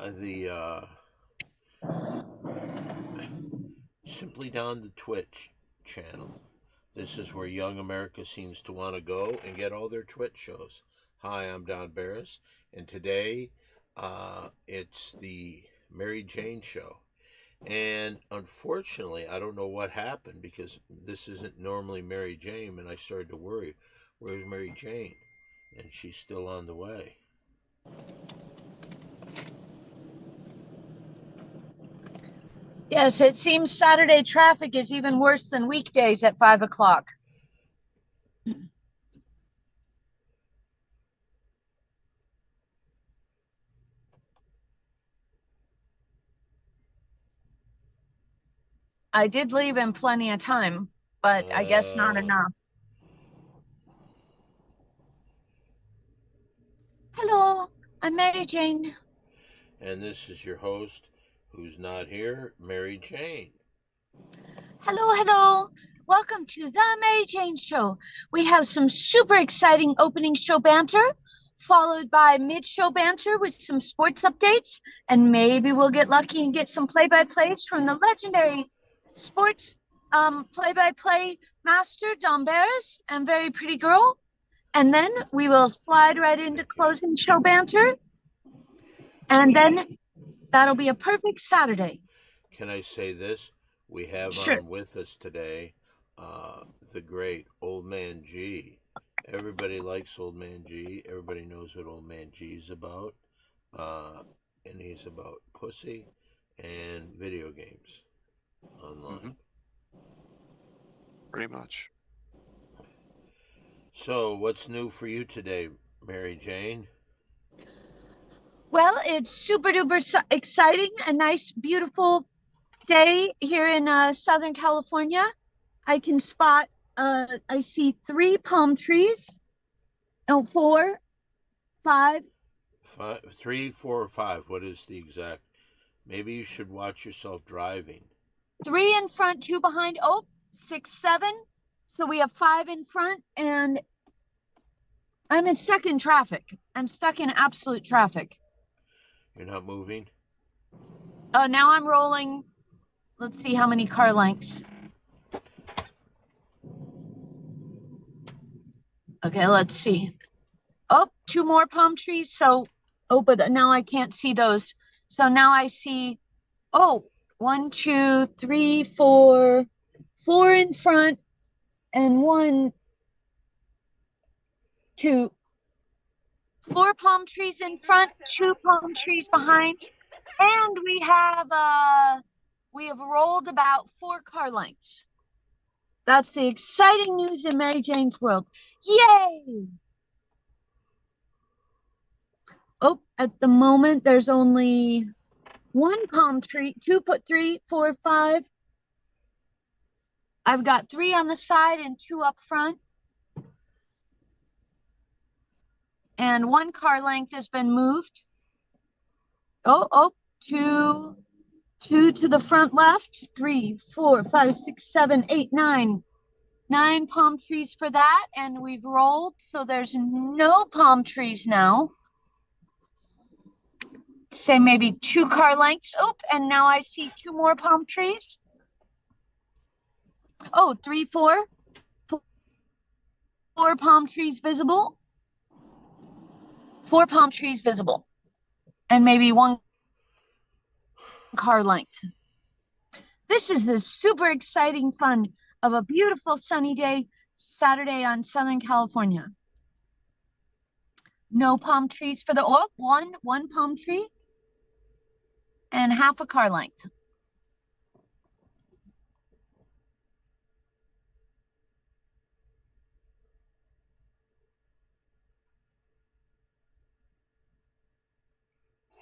The Simply Down the Twitch channel. This is where young America seems to want to go and get all their Twitch shows. Hi, I'm Don Barris, and today it's the Mary Jane show. And unfortunately, I don't know what happened because this isn't normally Mary Jane, and I started to worry, where's Mary Jane? And she's still on the way. Yes, it seems Saturday traffic is even worse than weekdays at 5 o'clock. I did leave in plenty of time, but I guess not Uh, enough. Hello, I'm Mary Jane. and this is your host, who's not here, Mary Jane. Hello. Welcome to the Mary Jane Show. We have some super exciting opening show banter, followed by mid-show banter with some sports updates, and maybe we'll get lucky and get some play-by-plays from the legendary sports play-by-play master Don Barris and very pretty girl. And then we will slide right into Thank you. closing show banter, and then that'll be a perfect Saturday. Can I say this? We have Sure. on with us today the great Old Man G. Everybody likes Old Man G. Everybody knows what Old Man G is about. Uh, and he's about pussy and video games hmm online. Pretty much. So, what's new for you today, Mary Jane? Well, it's super duper exciting. A nice, beautiful day here in Southern California. I can spot, I see three palm trees. No, four, five, Five, three, four, or five? What is the exact? Maybe you should watch yourself driving. three in front, two behind. Oh, six, seven. So we have five in front, and I'm stuck in traffic. I'm stuck in absolute traffic. You're not moving? Now I'm rolling. Let's see how many car lengths. Okay, let's see. Oh, two more palm trees. So, oh, but now I can't see those. So now I see, oh, one, two, three, four in front and one, two, four palm trees in front, two palm trees behind. And we have rolled about four car lengths. That's the exciting news in Mary Jane's world. Yay! Oh, at the moment there's only one palm tree, two put three, four, five. I've got three on the side and two up front. And one car length has been moved. Two, two to the front left. Three, four, five, six, seven, eight, nine. Nine palm trees for that. And we've rolled, so there's no palm trees now. Say maybe two car lengths. Oh, and now I see two more palm trees. Oh, three, four. Four palm trees visible. Four palm trees visible. And maybe one car length. This is the super exciting fun of a beautiful sunny day Saturday on Southern California. No palm trees for the one palm tree and half a car length.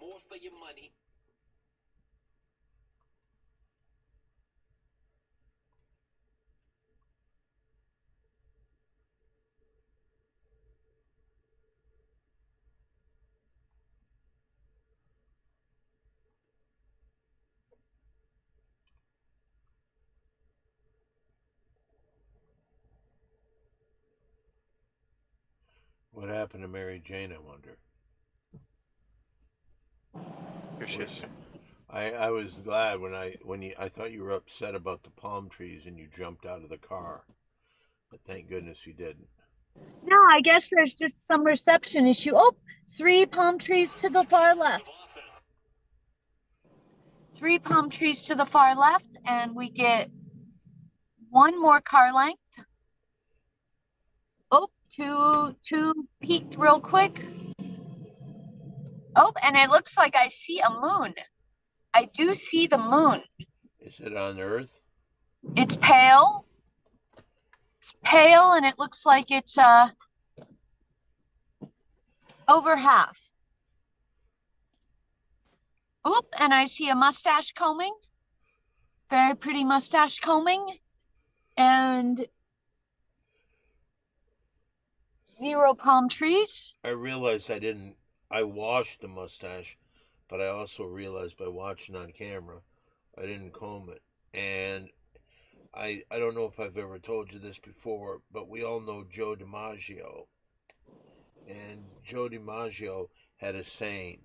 More for your money. What happened to Mary Jane, I wonder? Here she is. I was glad I thought you were upset about the palm trees and you jumped out of the car, but thank goodness you didn't. No, I guess there's just some reception issue. Oh, 3 palm trees to the far left. 3 palm trees to the far left, and we get one more car length. Oh, two peeked real quick. Oh, and it looks like I see a moon. I do see the moon. Is it on Earth? It's pale. It's pale, and it looks like it's over half. Oop, and I see a mustache combing. Very pretty mustache combing. And 0 palm trees. I realized I washed the mustache, but I also realized by watching on camera, I didn't comb it. And I don't know if I've ever told you this before, but we all know Joe DiMaggio. And Joe DiMaggio had a saying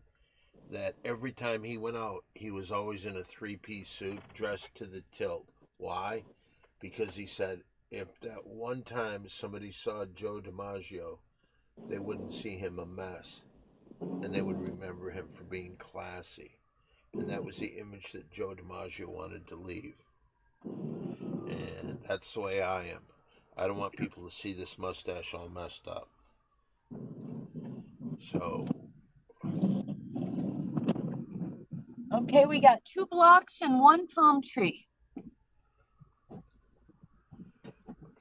that every time he went out, he was always in a 3-piece suit, dressed to the tilt. Why? Because he said if that one time somebody saw Joe DiMaggio, they wouldn't see him a mess, and they would remember him for being classy. And that was the image that Joe DiMaggio wanted to leave. And that's the way I am. I don't want people to see this mustache all messed up. So, Okay, we got 2 blocks and 1 palm tree.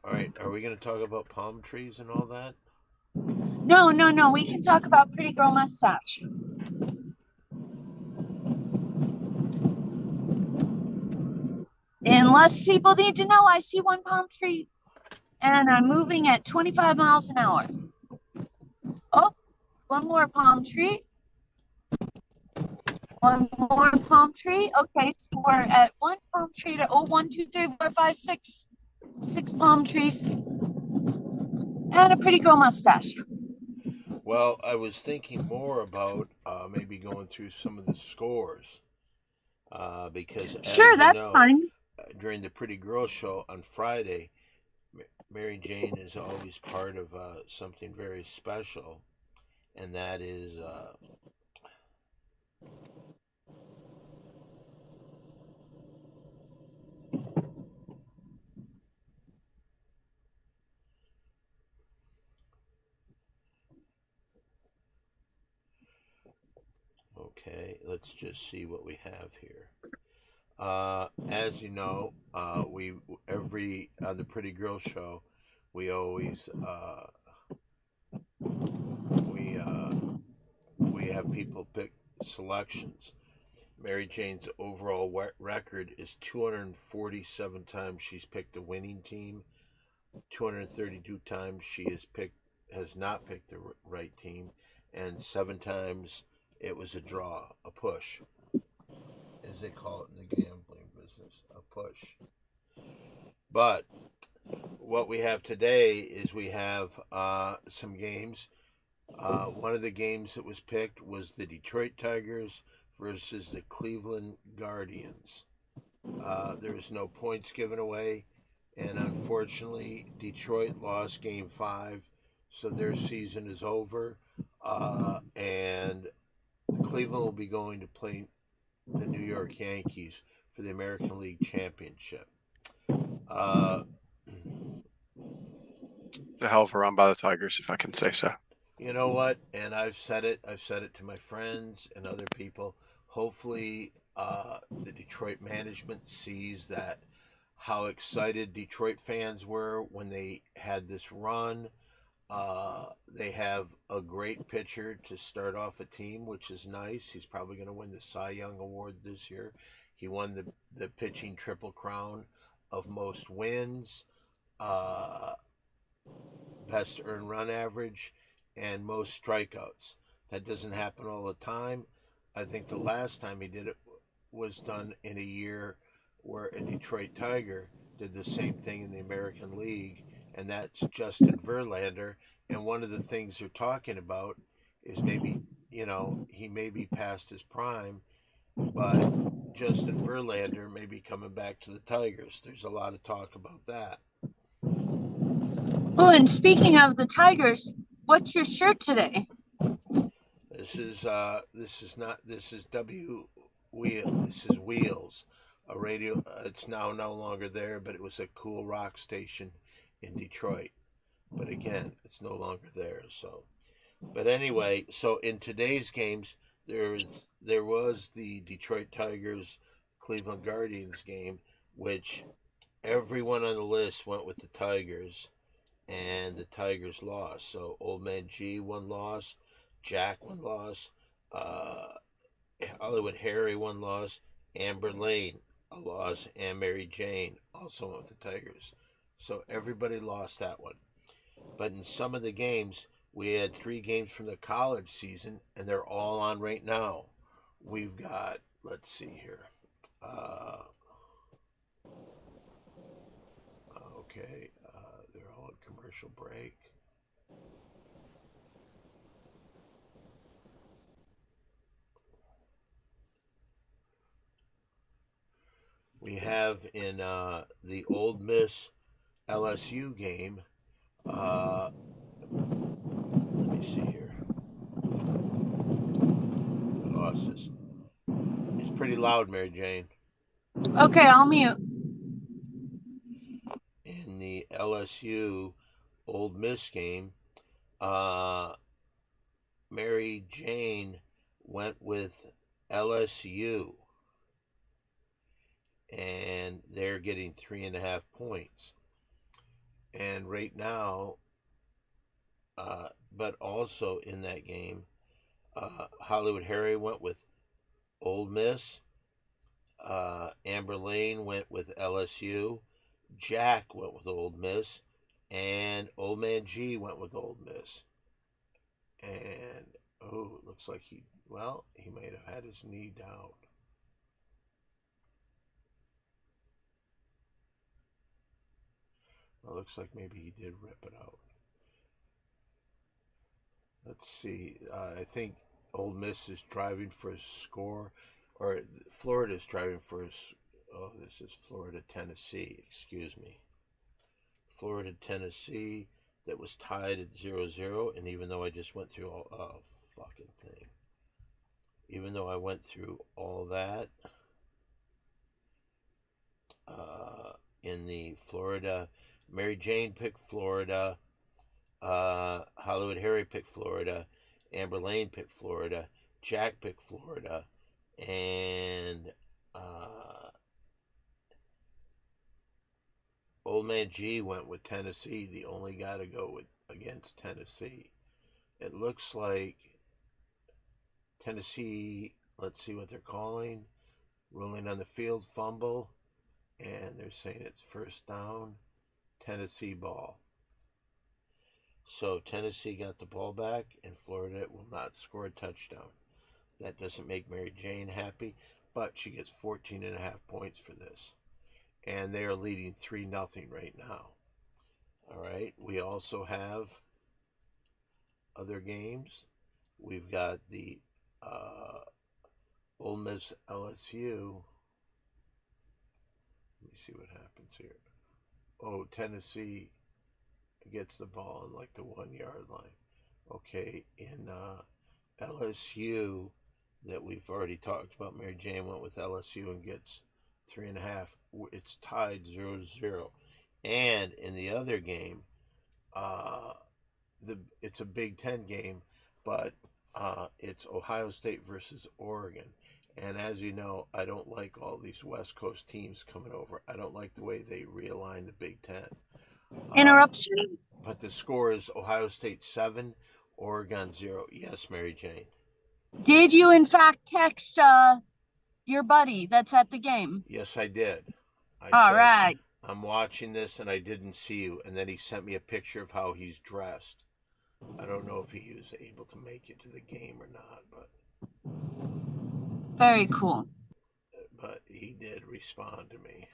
all right, are we going to talk about palm trees and all that? No. We can talk about Pretty Girl Mustache. Unless people need to know, I see 1 palm tree and I'm moving at 25 miles an hour. Oh, 1 more palm tree. 1 more palm tree. Okay, so we're at 1 palm tree to 1, 2, 3, 4, 5, 6 palm trees and a Pretty Girl Mustache. Well, I was thinking more about maybe going through some of the scores because, Sure, as you that's know, fine. during the Pretty Girl Show on Friday, Mary Jane is always part of something very special, and that is okay. Let's just see what we have here. As you know, we every on the Pretty Girl Show, we always we have people pick selections. Mary Jane's overall record is 247 times she's picked the winning team. 232 times she has not picked the right team, and 7 times it was a draw, a push, as they call it in the gambling business, a push. But what we have today is we have some games. One of the games that was picked was the Detroit Tigers versus the Cleveland Guardians. There was no points given away, and unfortunately, Detroit lost Game 5, so their season is over. And Cleveland will be going to play the New York Yankees for the American League Championship. A hell of a run by the Tigers, if I can say so. You know what? And I've said it to my friends and other people. Hopefully, the Detroit management sees that how excited Detroit fans were when they had this run. They have a great pitcher to start off a team, which is nice. He's probably going to win the Cy Young Award this year. He won the pitching triple crown of most wins, best earned run average, and most strikeouts. That doesn't happen all the time. I think the last time he did it was done in a year where a Detroit Tiger did the same thing in the American League, and that's Justin Verlander. And one of the things they're talking about is maybe, he may be past his prime, but Justin Verlander may be coming back to the Tigers. There's a lot of talk about that. Oh, and speaking of the Tigers, what's your shirt today? This is Wheels, a radio. It's now no longer there, but it was a cool rock station in Detroit. But again, it's no longer there. So, but anyway, so in today's games, there was the Detroit Tigers Cleveland Guardians game, which everyone on the list went with the Tigers, and the Tigers lost. So Old Man G one loss, Jack one loss, uh, Hollywood Harry one loss, Amber Lane a loss, and Mary Jane also went with the Tigers. So everybody lost that one. But in some of the games, we had 3 games from the college season, and they're all on right now. We've got, let's see here. Okay, they're all at commercial break. We have in the Ole Miss LSU game. Let me see here. Losses. It's pretty loud, Mary Jane. Okay, I'll mute. In the LSU Ole Miss game, Mary Jane went with LSU, and they're getting 3.5 points. And right now, but also in that game, Hollywood Harry went with Ole Miss. Amber Lane went with LSU. Jack went with Ole Miss. And Old Man G went with Ole Miss. And, it looks like he might have had his knee down. It looks like maybe he did rip it out. Let's see. I think Ole Miss is driving for a score, or Florida is driving for a. Oh, this is Florida, Tennessee. Excuse me. Florida, Tennessee. That was tied at 0-0, and even though I just went through all fucking thing. Even though I went through all that, in the Florida, Mary Jane picked Florida. Hollywood Harry picked Florida. Amber Lane picked Florida. Jack picked Florida. And Old Man G went with Tennessee, the only guy to go against Tennessee. It looks like Tennessee, let's see what they're calling, ruling on the field fumble, and they're saying it's first down, Tennessee ball. So Tennessee got the ball back, and Florida will not score a touchdown. That doesn't make Mary Jane happy, but she gets 14.5 points for this. And they are leading 3-0 right now. All right. We also have other games. We've got the Ole Miss LSU. Let me see what happens here. Oh, Tennessee gets the ball on like the 1-yard line. Okay, in LSU, that we've already talked about, Mary Jane went with LSU and gets 3.5. It's tied 0-0. And in the other game, it's a Big Ten game, but it's Ohio State versus Oregon. And as you know, I don't like all these West Coast teams coming over. I don't like the way they realign the Big Ten. Interruption. But the score is Ohio State 7, Oregon 0. Yes, Mary Jane. Did you in fact text your buddy that's at the game? Yes, I did. All right. I'm watching this and I didn't see you. And then he sent me a picture of how he's dressed. I don't know if he was able to make it to the game or not, but very cool. But he did respond to me.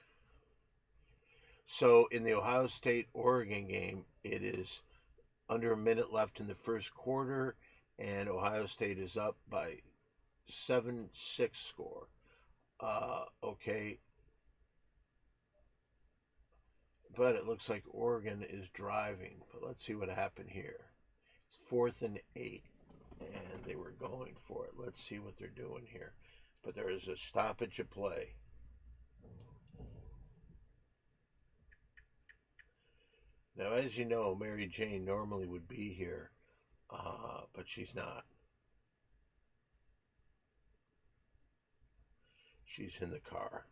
So in the Ohio State Oregon game, it is under a minute left in the first quarter, and Ohio State is up by 7-6 score. Okay, but it looks like Oregon is driving. But let's see what happened here. It's 4th and 8, and they were going for it. Let's see what they're doing here. But there is a stoppage of play. Now, as you know, Mary Jane normally would be here, but she's not. She's in the car.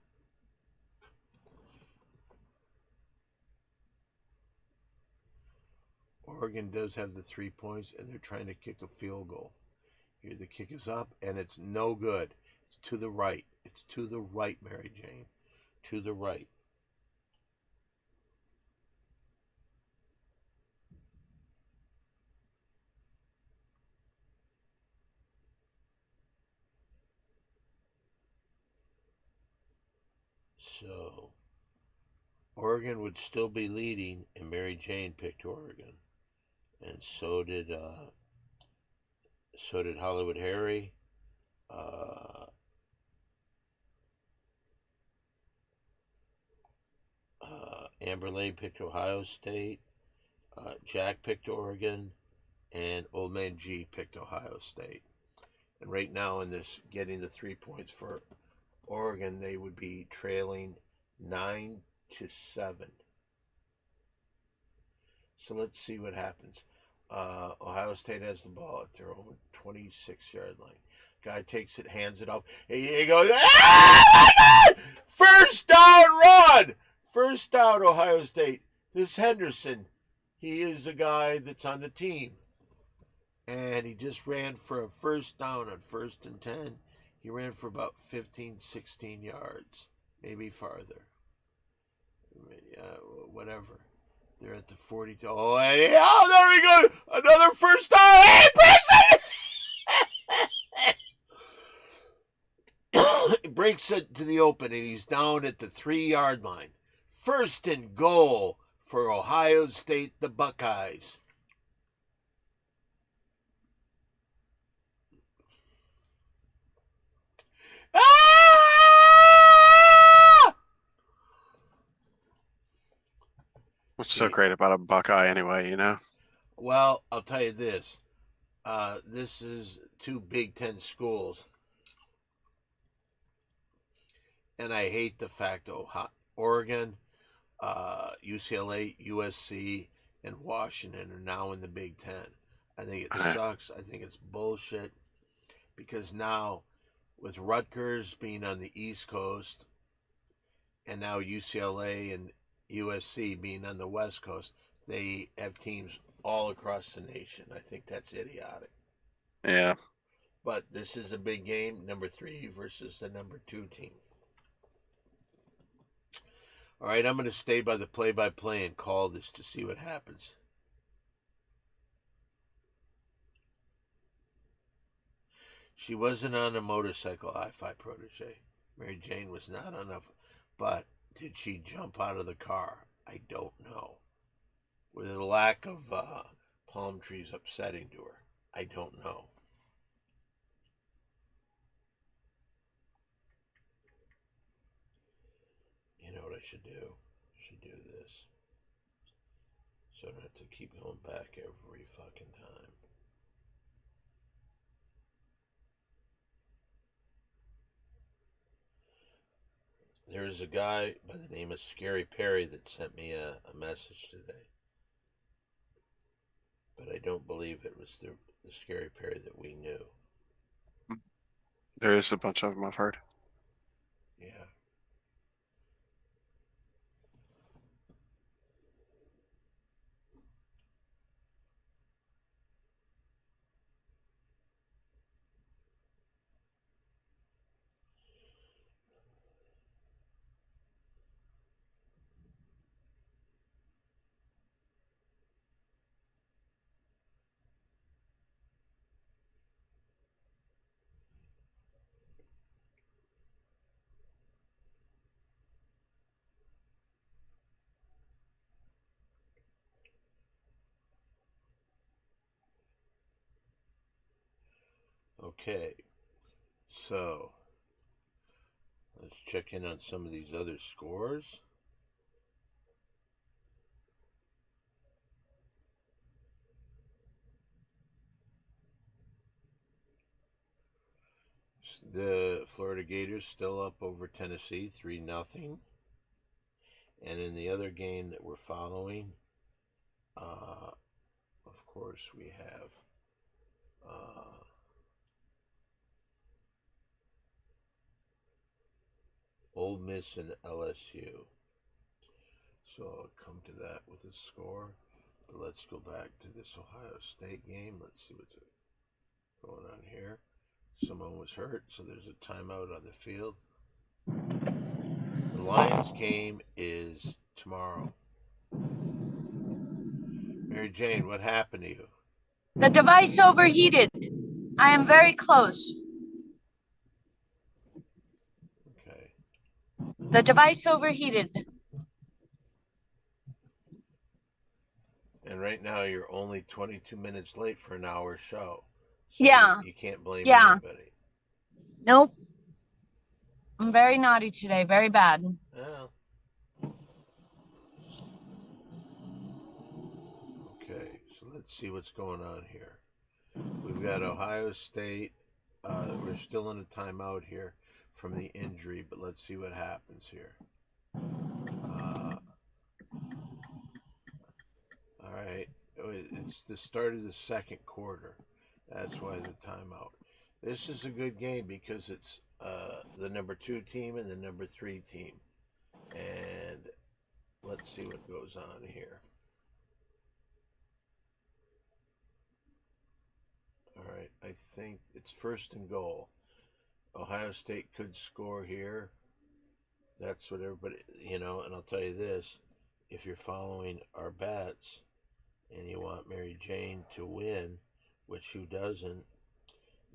Oregon does have the 3 points, and they're trying to kick a field goal. Here, the kick is up, and it's no good. It's to the right. It's to the right, Mary Jane. To the right. So, Oregon would still be leading, and Mary Jane picked Oregon, and so did Hollywood Harry. Amber Lane picked Ohio State. Jack picked Oregon, and Old Man G picked Ohio State. And right now, in this, getting the 3 points for Oregon, they would be trailing 9-7. So let's see what happens. Ohio State has the ball at their own 26-yard line. Guy takes it, hands it off. He goes, ah! First down run! First down, Ohio State. This Henderson, he is a guy that's on the team. And he just ran for a first down on 1st and 10. He ran for about 15, 16 yards, maybe farther. Whatever. They're at the 42. Oh, there we go. Another first down. He breaks it. He breaks it to the open, and he's down at the 3-yard line. 1st and goal for Ohio State, the Buckeyes. Ah! What's so great about a Buckeye anyway, you know? Well, I'll tell you this. This is 2 Big Ten schools. And I hate the fact that Oregon, UCLA, USC, and Washington are now in the Big Ten. I think it sucks. I think it's bullshit. Because now, with Rutgers being on the East Coast, and now UCLA and USC being on the West Coast, they have teams all across the nation. I think that's idiotic. Yeah. But this is a big game, number 3 versus the number 2 team. All right, I'm going to stay by the play-by-play and call this to see what happens. She wasn't on a motorcycle, I-5 protege. Mary Jane was not on a... But did she jump out of the car? I don't know. With the lack of palm trees upsetting to her, I don't know. You know what I should do? I should do this. So I don't have to keep going back every fucking time. There is a guy by the name of Scary Perry that sent me a message today. But I don't believe it was the Scary Perry that we knew. There is a bunch of them, I've heard. Yeah. Okay. So Let's check in on some of these other scores. The Florida Gators still up over Tennessee 3-0. And in the other game that we're following, of course, we have Ole Miss and LSU. So I'll come to that with a score. But let's go back to this Ohio State game. Let's see what's going on here. Someone was hurt, so there's a timeout on the field. The Lions game is tomorrow. Mary Jane, what happened to you? The device overheated. I am very close. Okay. The device overheated. And right now you're only 22 minutes late for an hour show. So Yeah. You can't blame Yeah. anybody. Nope. I'm very naughty today. Very bad. Well. Okay, so let's see what's going on here. We've got Ohio State. We're still in a timeout here from the injury, but let's see what happens here. All right, it's the start of the second quarter. That's why the timeout. This is a good game because it's the number 2 team and the number 3 team. And let's see what goes on here. All right, I think it's 1st and goal. Ohio State could score here. That's what everybody, and I'll tell you this, if you're following our bets and you want Mary Jane to win, which who doesn't,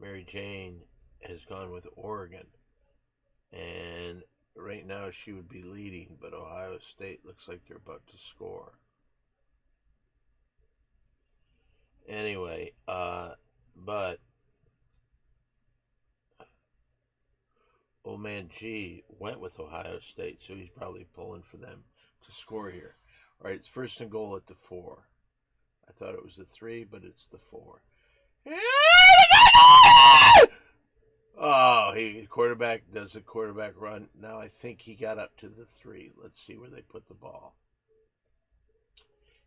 Mary Jane has gone with Oregon. And right now she would be leading, but Ohio State looks like they're about to score. Anyway, but old man G went with Ohio State, so he's probably pulling for them to score here. All right, it's 1st and goal at the 4. I thought it was the 3, but it's the 4. Oh, quarterback does a quarterback run. Now I think he got up to the 3. Let's see where they put the ball.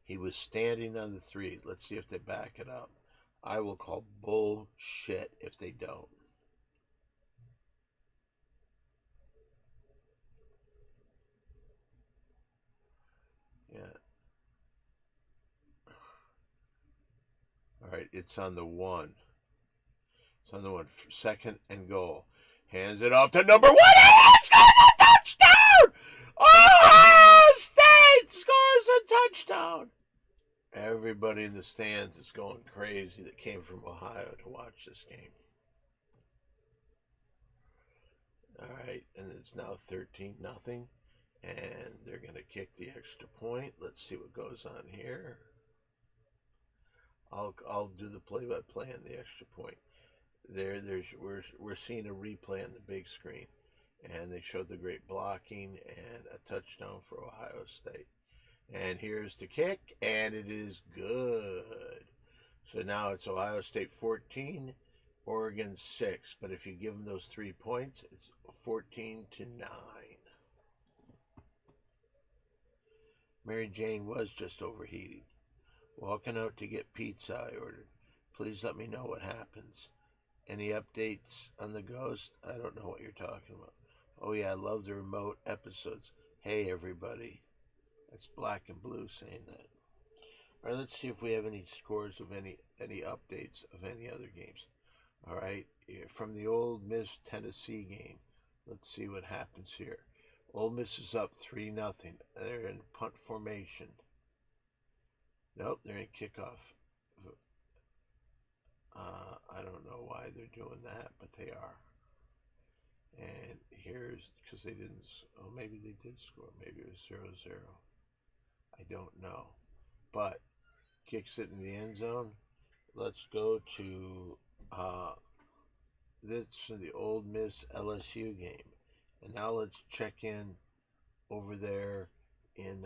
He was standing on the 3. Let's see if they back it up. I will call bullshit if they don't. Yeah. All right, it's on the 1. It's on the 1. 2nd and goal. Hands it off to number 1. And scores a touchdown! Ohio State scores a touchdown! Everybody in the stands is going crazy that came from Ohio to watch this game. All right, and it's now 13-0, and they're going to kick the extra point. Let's see what goes on here. I'll do the play-by-play on the extra point. We're seeing a replay on the big screen, and they showed the great blocking and a touchdown for Ohio State. And here's the kick, and it is good. So now it's Ohio State 14, Oregon 6. But if you give them those 3 points, it's 14-9. Mary Jane was just overheating. Walking out to get pizza I ordered. Please let me know what happens. Any updates on the ghost? I don't know what you're talking about. Oh yeah, I love the remote episodes. Hey everybody. That's Black and Blue saying that. All right, let's see if we have any scores of any updates of any other games. All right, from the Ole Miss Tennessee game, let's see what happens here. Ole Miss is up 3-0. They're in punt formation. Nope, they're in kickoff. I don't know why they're doing that, but they are. And here's, because they didn't, maybe they did score. Maybe it was 0-0. I don't know. But kicks it in the end zone. Let's go to this the Ole Miss LSU game. And now let's check in over there in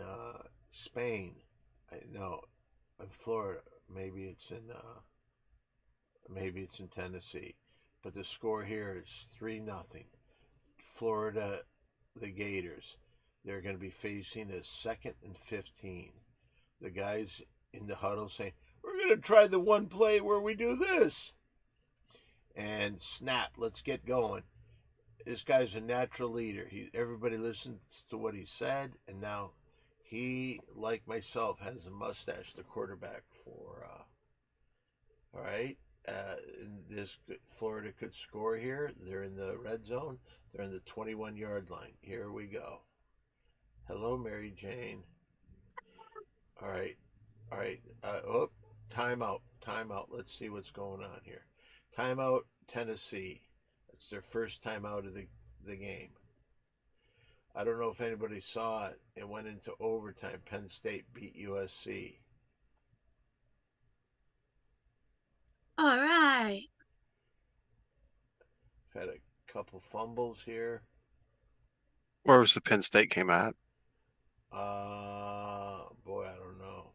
Spain. I know in Florida. Maybe it's in Tennessee. But the score here is 3-0. Florida, the Gators. They're going to be facing a 2nd and 15. The guys in the huddle saying, "We're going to try the one play where we do this." And snap, let's get going. This guy's a natural leader. Everybody listens to what he said, and now he, like myself, has a mustache. The quarterback for, all right. This Florida could score here. They're in the red zone. They're in the 21-yard line. Here we go. Hello, Mary Jane. All right. Timeout. Let's see what's going on here. Timeout, Tennessee. It's their first timeout of the game. I don't know if anybody saw it. It went into overtime. Penn State beat USC. All right. Had a couple fumbles here. Where was the Penn State game at? Boy, I don't know.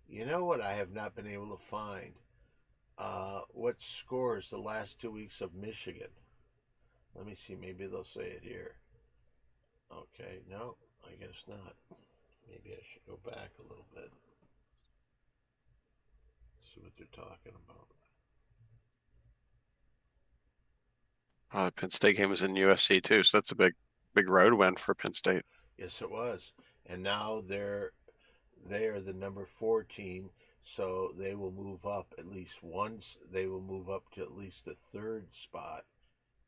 You know what I have not been able to find? What scores the last 2 weeks of Michigan? Let me see. Maybe they'll say it here. Okay, no, I guess not. Maybe I should go back a little bit. See what they're talking about. The Penn State game was in USC too, so that's a big road win for Penn State. Yes, it was. And now they are the number 4 team, so they will move up at least once. They will move up to at least the 3rd spot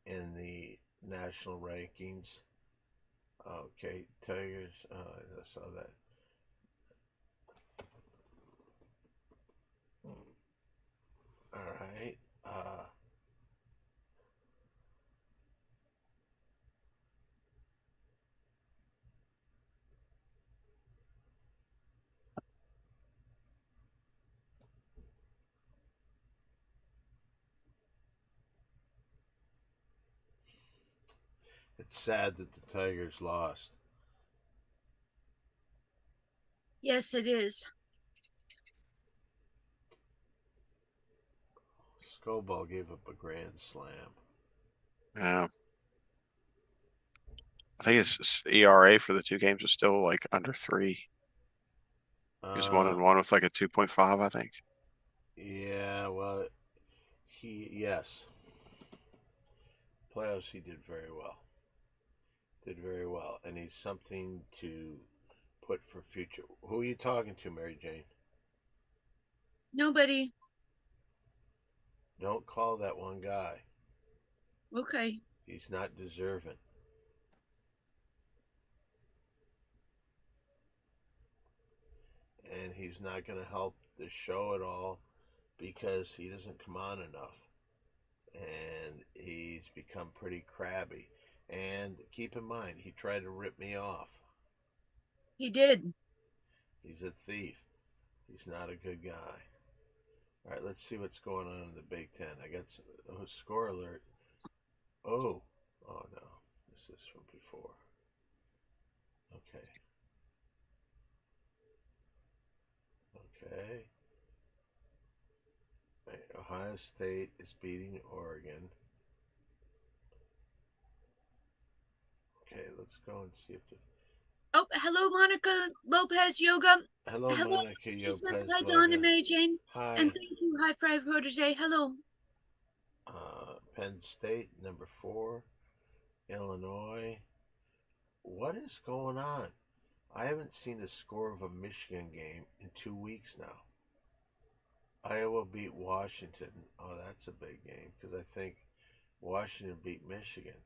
in the national rankings. Okay, Tigers. I saw that. All right. It's sad that the Tigers lost. Yes, it is. Scoball gave up a grand slam. Yeah. I think his ERA for the 2 games is still like under 3. He's 1-1 with like a 2.5, I think. Yeah, well, yes. Playoffs, he did very well. And he's something to put for future. Who are you talking to, Mary Jane? Nobody. Don't call that one guy. Okay. He's not deserving. And he's not going to help the show at all because he doesn't come on enough. And he's become pretty crabby. And keep in mind, he tried to rip me off. He did. He's a thief. He's not a good guy. All right, let's see what's going on in the Big Ten. I got a score alert. Oh no, this is from before. Okay. Ohio State is beating Oregon. Okay, let's go and see if Oh, hello, Monica Lopez Yoga. Hello, Monica Lopez. Hi, Dawn and Mary Jane. Hi. And thank you, High Five Protege. Hello. Penn State, number 4. Illinois. What is going on? I haven't seen a score of a Michigan game in 2 weeks now. Iowa beat Washington. Oh, that's a big game because I think Washington beat Michigan.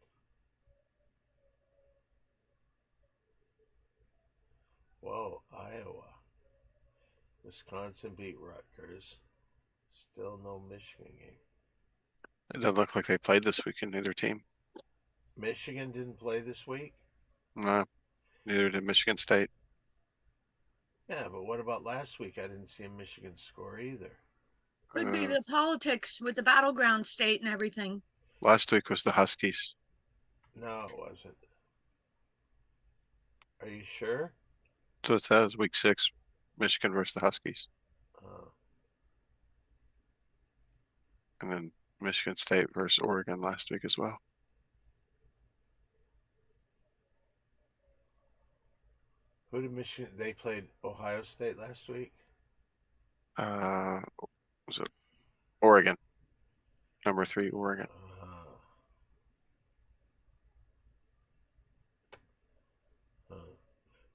Whoa, Iowa. Wisconsin beat Rutgers. Still no Michigan game. It doesn't look like they played this week in either team. Michigan didn't play this week? No, neither did Michigan State. Yeah, but what about last week? I didn't see a Michigan score either. Could be the politics with the battleground state and everything. Last week was the Huskies. No, it wasn't. Are you sure? That's what it says, week 6, Michigan versus the Huskies. Uh, And then Michigan State versus Oregon last week as well. who did Michigan? They played Ohio State last week. Was it Oregon? Number 3, Oregon.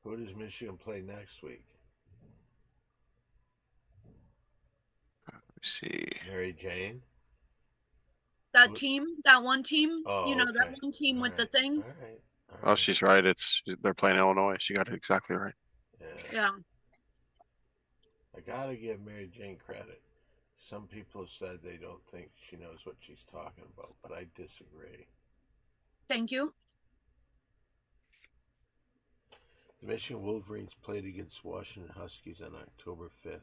Who does Michigan play next week? Let's see. Mary Jane. That team, that one team, Oh, you know, that okay. one team All with the right, thing. All right. All Oh, right. she's right. They're playing Illinois. She got it exactly right. Yeah. I gotta give Mary Jane credit. Some people have said they don't think she knows what she's talking about, but I disagree. Thank you. The Michigan Wolverines played against Washington Huskies on October 5th.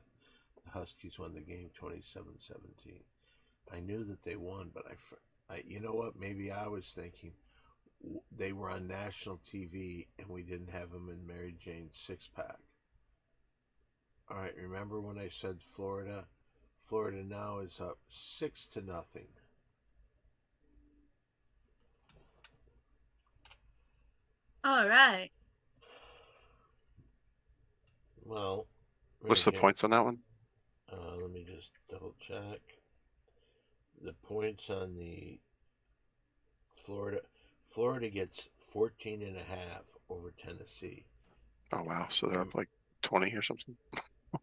The Huskies won the game 27-17. I knew that they won, but I you know what? Maybe I was thinking they were on national TV and we didn't have them in Mary Jane's 6-pack. All right, remember when I said Florida? Florida now is up 6-0. All right. Well, What's the points on that one? Let me just double check. The points on the Florida gets 14.5 over Tennessee. Oh, wow. So they're up like 20 or something.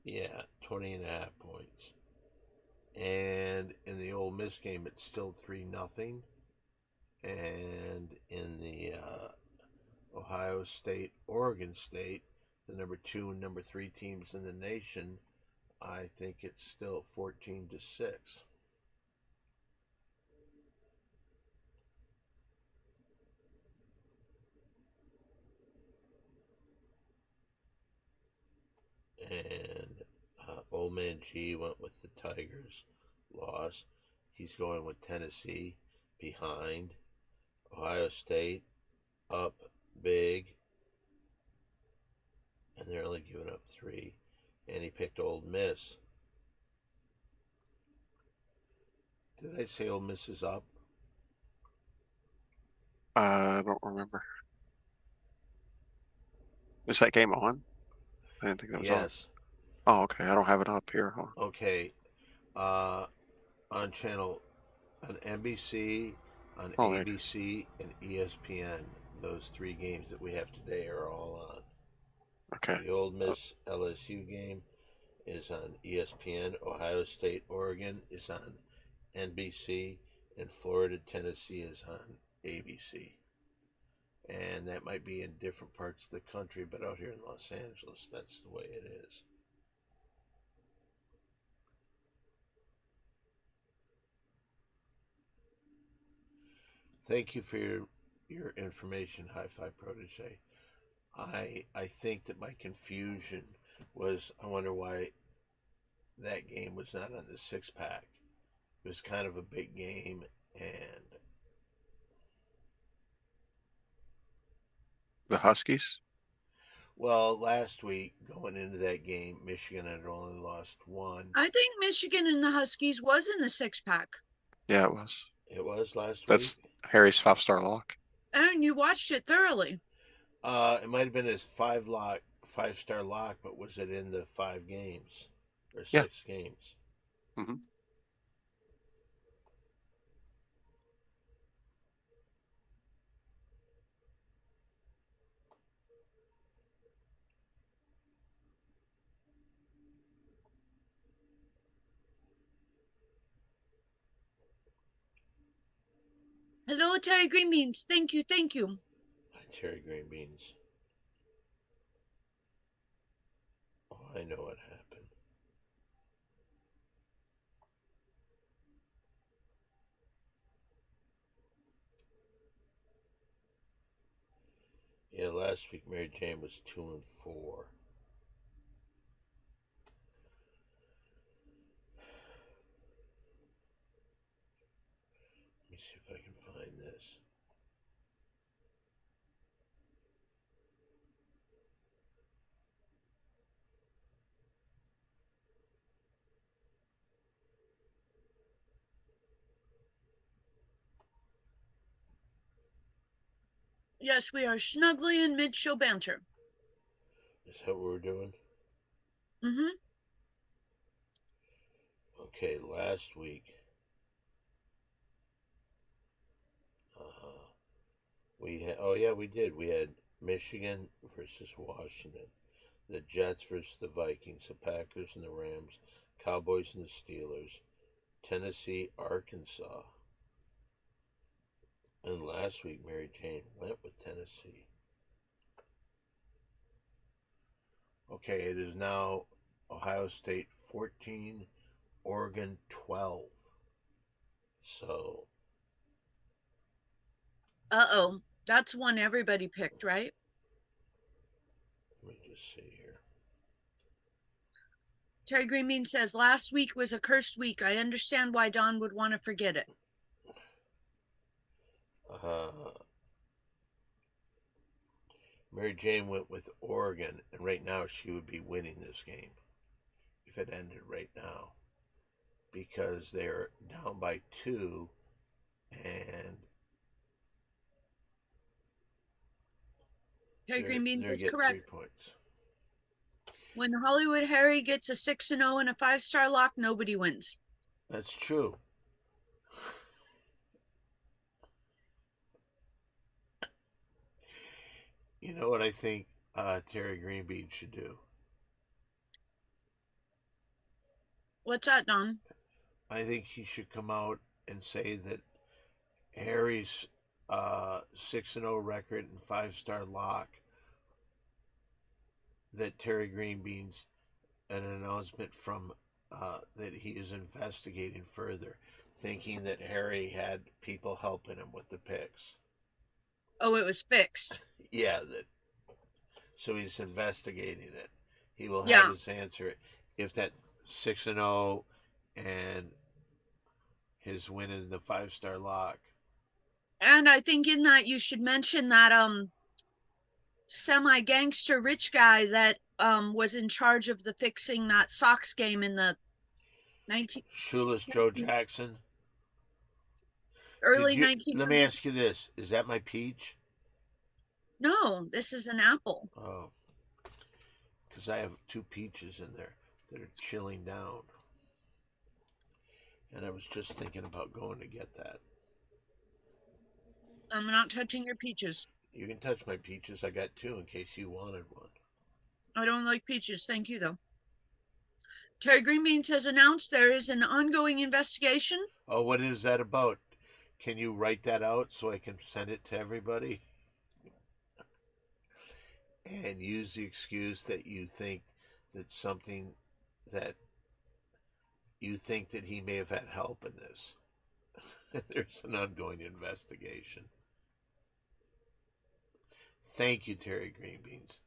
Yeah, 20.5 points. And in the Ole Miss game, it's still 3-0. And in the Ohio State, Oregon State, the number 2 and number 3 teams in the nation, I think it's still 14-6. And Old Man G went with the Tigers loss. He's going with Tennessee behind. Ohio State up big. And they're only giving up 3. And he picked Ole Miss. Did I say Ole Miss is up? I don't remember. Is that game on? I didn't think that was on. Yes. Oh, okay. I don't have it up here. Huh? Okay. On channel, on NBC, on Oh, right. ABC, and ESPN, those 3 games that we have today are all on. Okay. The Ole Miss LSU game is on ESPN. Ohio State Oregon is on NBC, and Florida Tennessee is on ABC. And that might be in different parts of the country, but out here in Los Angeles, that's the way it is. Thank you for your information, Hi-Fi Protege. I think that my confusion was, I wonder why that game was not on the 6-pack. It was kind of a big game, and The Huskies? well, last week going into that game, Michigan had only lost 1. I think Michigan and the Huskies was in the 6-pack. Yeah, it was. It was last That's week. Harry's 5-star lock. And you watched it thoroughly. It might have been his 5-star lock, but was it in the 5 games or 6 games? Mm-hmm. Hello, Terry Green Beans. Thank you, thank you. Hi, Cherry Green Beans. Oh, I know what happened. Yeah, last week Mary Jane was 2-4. see if I can find this. Yes, we are snugly in mid-show banter. Is that what we're doing? Mm-hmm. Okay, last week uh, we had. Oh yeah, we did. We had Michigan versus Washington, the Jets versus the Vikings, the Packers and the Rams, Cowboys and the Steelers, Tennessee, Arkansas. And last week, Mary Jane went with Tennessee. Okay, it is now Ohio State 14, Oregon 12. So, Uh-oh. That's one everybody picked, right? let me just see here. Terry Greenbean says, last week was a cursed week. I understand why Don would want to forget it. Mary Jane went with Oregon, and right now she would be winning this game if it ended right now because they're down by 2 and Terry Greenbean they're says, get correct. 3 points. When Hollywood Harry gets a 6-0 and a 5-star lock, nobody wins. That's true. You know what I think Terry Greenbean should do? What's that, Don? I think he should come out and say that Harry's 6-0 record and 5-star lock, that Terry Greenbean's an announcement from that he is investigating further, thinking that Harry had people helping him with the picks. Oh, it was fixed. Yeah, that. So he's investigating it. He will have Yeah. his answer if that 6-0 and his win in the 5-star lock. And I think in that you should mention that semi-gangster rich guy that was in charge of the fixing that Sox game in the Shoeless Joe Jackson. early 19. Let me ask you this: is that my peach? No, this is an apple. Oh, because I have 2 peaches in there that are chilling down, and I was just thinking about going to get that. I'm not touching your peaches. You can touch my peaches. I got 2 in case you wanted one. I don't like peaches. Thank you, though. Terry Greenbean has announced there is an ongoing investigation. Oh, what is that about? Can you write that out so I can send it to everybody? And use the excuse that you think that something that you think that he may have had help in this. There's an ongoing investigation. Thank you, Terry Greenbeans.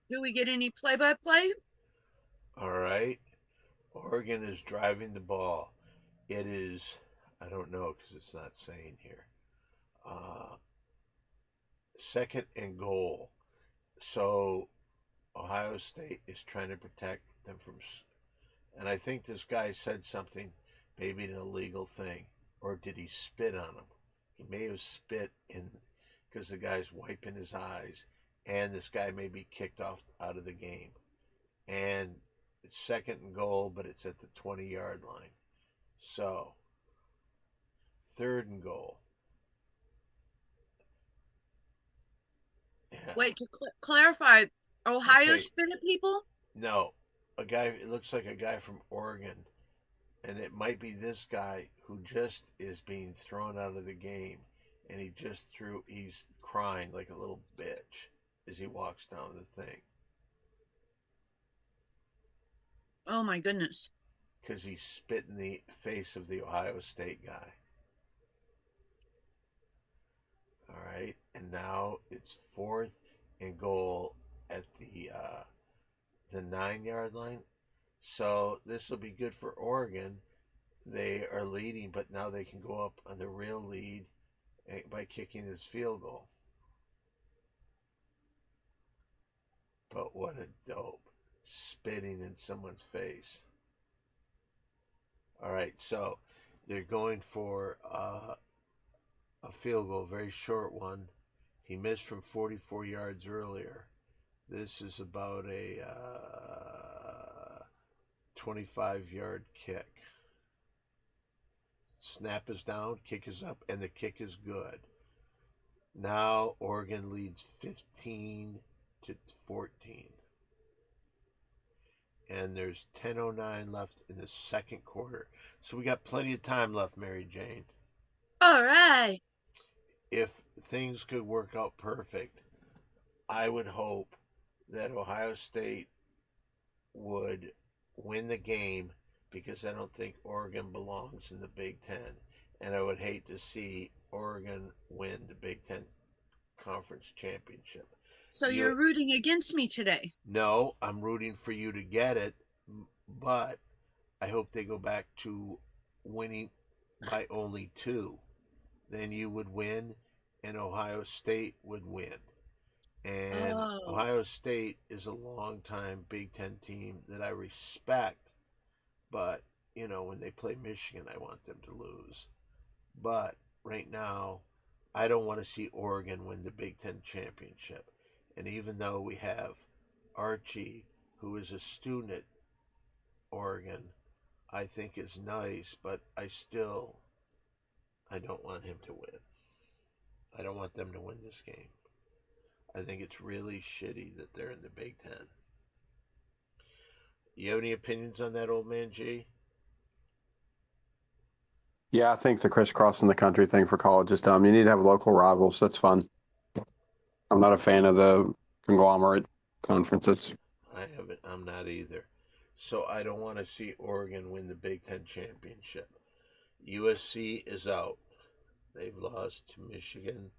Do we get any play-by-play? All right. Oregon is driving the ball. It is, I don't know because it's not saying here. 2nd and goal. So Ohio State is trying to protect them from, and I think this guy said something, maybe an illegal thing, or did he spit on him? He may have spit in because the guy's wiping his eyes, and this guy may be kicked off out of the game. And it's 2nd and goal, but it's at the 20-yard line. So 3rd and goal. Yeah. Wait, to clarify, Ohio Okay. spit at people? No, a guy. It looks like a guy from Oregon, and it might be this guy who just is being thrown out of the game, and he's crying like a little bitch as he walks down the thing. Oh my goodness. Because he spit in the face of the Ohio State guy. All right, and now it's 4th and goal at the 9-yard line. So this will be good for Oregon. They are leading, but now they can go up on the real lead by kicking this field goal. But what a dope. Spitting in someone's face. All right, so they're going for a field goal, very short one. He missed from 44 yards earlier. This is about a 25-yard kick. Snap is down, kick is up, and the kick is good. Now Oregon leads 15-14. And there's 10:09 left in the second quarter. So we got plenty of time left, Mary Jane. All right. If things could work out perfect, I would hope that Ohio State would win the game, because I don't think Oregon belongs in the Big Ten. And I would hate to see Oregon win the Big Ten Conference Championship. So you're rooting against me today? No, I'm rooting for you to get it, but I hope they go back to winning by only 2. Then you would win, and Ohio State would win. And Ohio State is a long-time Big Ten team that I respect. But, you know, when they play Michigan, I want them to lose. But right now, I don't want to see Oregon win the Big Ten championship. And even though we have Archie, who is a student at Oregon, I think is nice, but I don't want him to win. I don't want them to win this game. I think it's really shitty that they're in the Big Ten. You have any opinions on that, old man G? Yeah, I think the crisscrossing the country thing for college is dumb. You need to have local rivals. That's fun. I'm not a fan of the conglomerate conferences. I'm not either. So I don't want to see Oregon win the Big Ten championship. USC is out. They've lost to Michigan,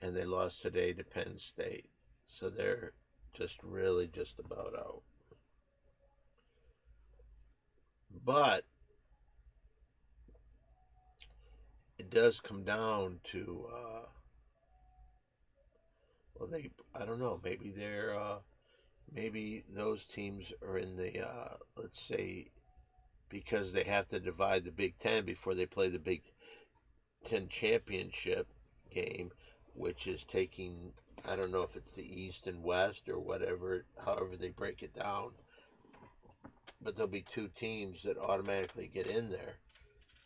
and they lost today to Penn State. So they're just about out. But it does come down to I don't know, maybe those teams are in the let's say, because they have to divide the Big Ten before they play the Big Ten championship game, which is taking, I don't know if it's the East and West or whatever, however they break it down, but there'll be 2 teams that automatically get in there,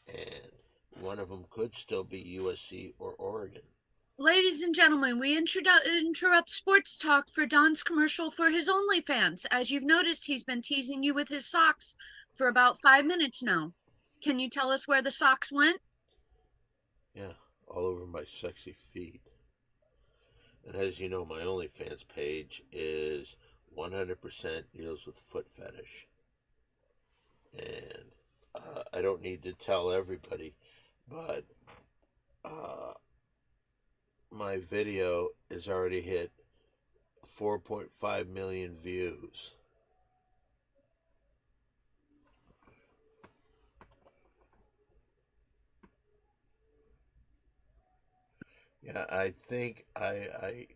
and one of them could still be USC or Oregon. Ladies and gentlemen, we interrupt sports talk for Don's commercial for his OnlyFans. As you've noticed, he's been teasing you with his socks for about 5 minutes now. Can you tell us where the socks went? Yeah, all over my sexy feet. And as you know, my OnlyFans page is 100% deals with foot fetish. And I don't need to tell everybody, but my video has already hit 4.5 million views. Yeah, I think I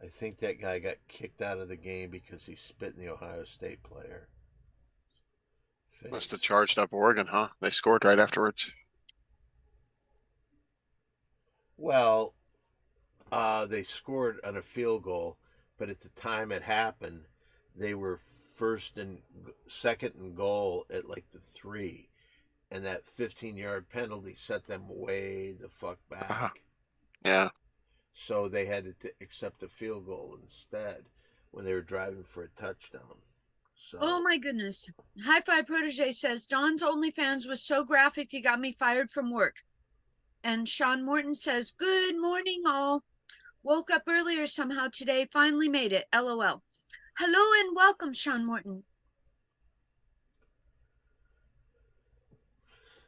think that guy got kicked out of the game because he spit in the Ohio State player face. Must have charged up Oregon, huh? They scored right afterwards. Well, they scored on a field goal, but at the time it happened, they were second and goal at like the 3, and that 15-yard penalty set them way the fuck back. Yeah. So they had to accept a field goal instead when they were driving for a touchdown. So. Oh my goodness. High Five Protege says, Don's OnlyFans was so graphic he got me fired from work. And Sean Morton says, good morning all. Woke up earlier somehow today, finally made it, LOL. Hello and welcome, Sean Morton.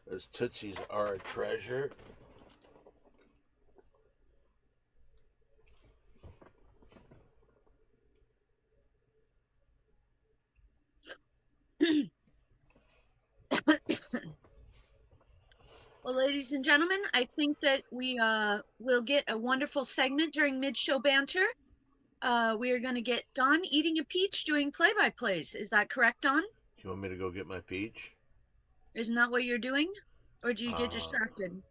Those Tootsies are a treasure. Well, ladies and gentlemen, I think that we will get a wonderful segment during mid-show banter. We are going to get Don eating a peach doing play-by-plays. Is that correct, Don? Do you want me to go get my peach? Isn't that what you're doing? Or do you get Uh, distracted?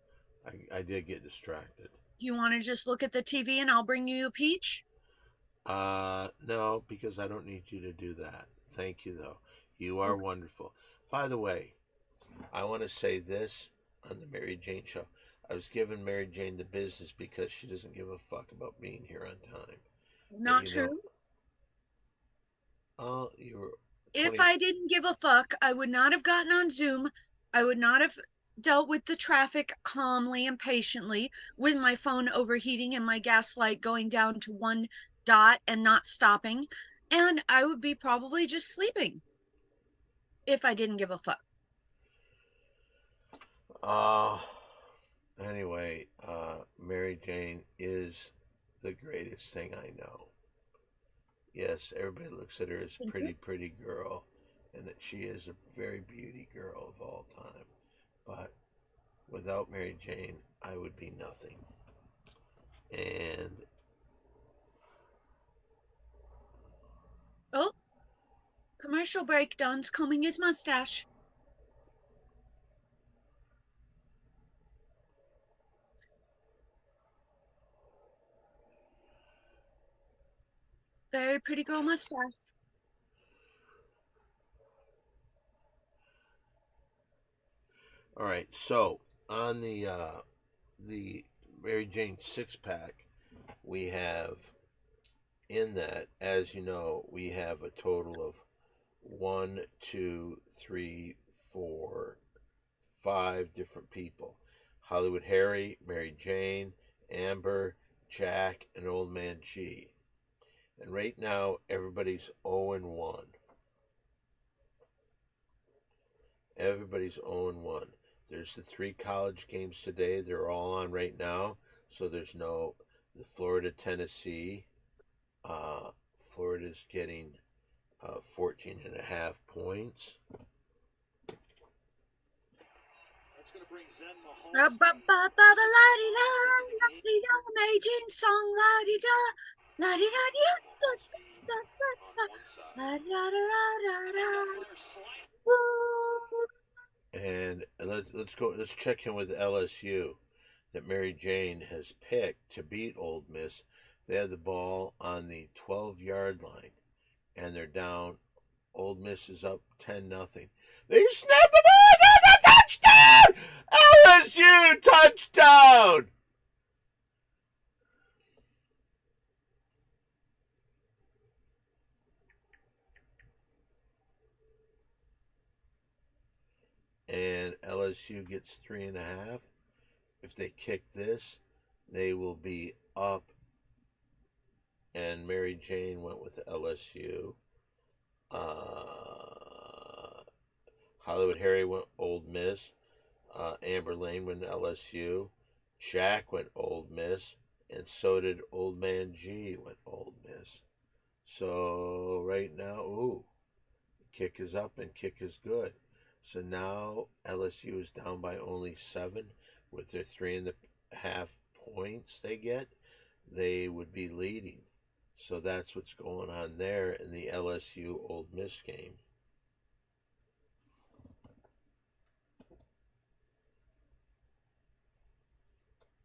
I did get distracted. You want to just look at the TV and I'll bring you a peach? No, because I don't need you to do that. Thank you, though. You are wonderful. By the way, I want to say this on the Mary Jane show. I was giving Mary Jane the business because she doesn't give a fuck about being here on time. Not But, true. Oh, you were. If I didn't give a fuck, I would not have gotten on Zoom. I would not have dealt with the traffic calmly and patiently with my phone overheating and my gas light going down to 1 dot and not stopping. And I would be probably just sleeping if I didn't give a fuck. Anyway, Mary Jane is the greatest thing I know. Yes, everybody looks at her as a pretty girl, and that she is a very beauty girl of all time. But without Mary Jane, I would be nothing. And oh, commercial break. Don's combing his mustache. Very pretty girl mustache. all right, so on the Mary Jane 6-pack, we have in that, as you know, we have a total of 1, 2, 3, 4, 5 different people: Hollywood Harry, Mary Jane, Amber, Jack, and Old Man G. And right now, everybody's 0-1. Everybody's 0-1. There's the 3 college games today. They're all on right now. So there's no the Florida, Tennessee. Florida's getting 14.5 points. That's going to bring Zen Mahomes. Amazing song, la di da, la di da da da da da da da. And let's check in with LSU that Mary Jane has picked to beat Old Miss. They have the ball on the 12-yard line, and they're down. Old Miss is up 10-0. They snap the ball. That's a touchdown! LSU touchdown! And LSU gets 3.5. If they kick this, they will be up. And Mary Jane went with LSU. Hollywood Harry went Old Miss. Amber Lane went LSU. Jack went Old Miss. And so did Old Man G went Old Miss. So right now, kick is up and kick is good. So now LSU is down by only 7 with their 3.5 points they get. They would be leading. So that's what's going on there in the LSU Old Miss game.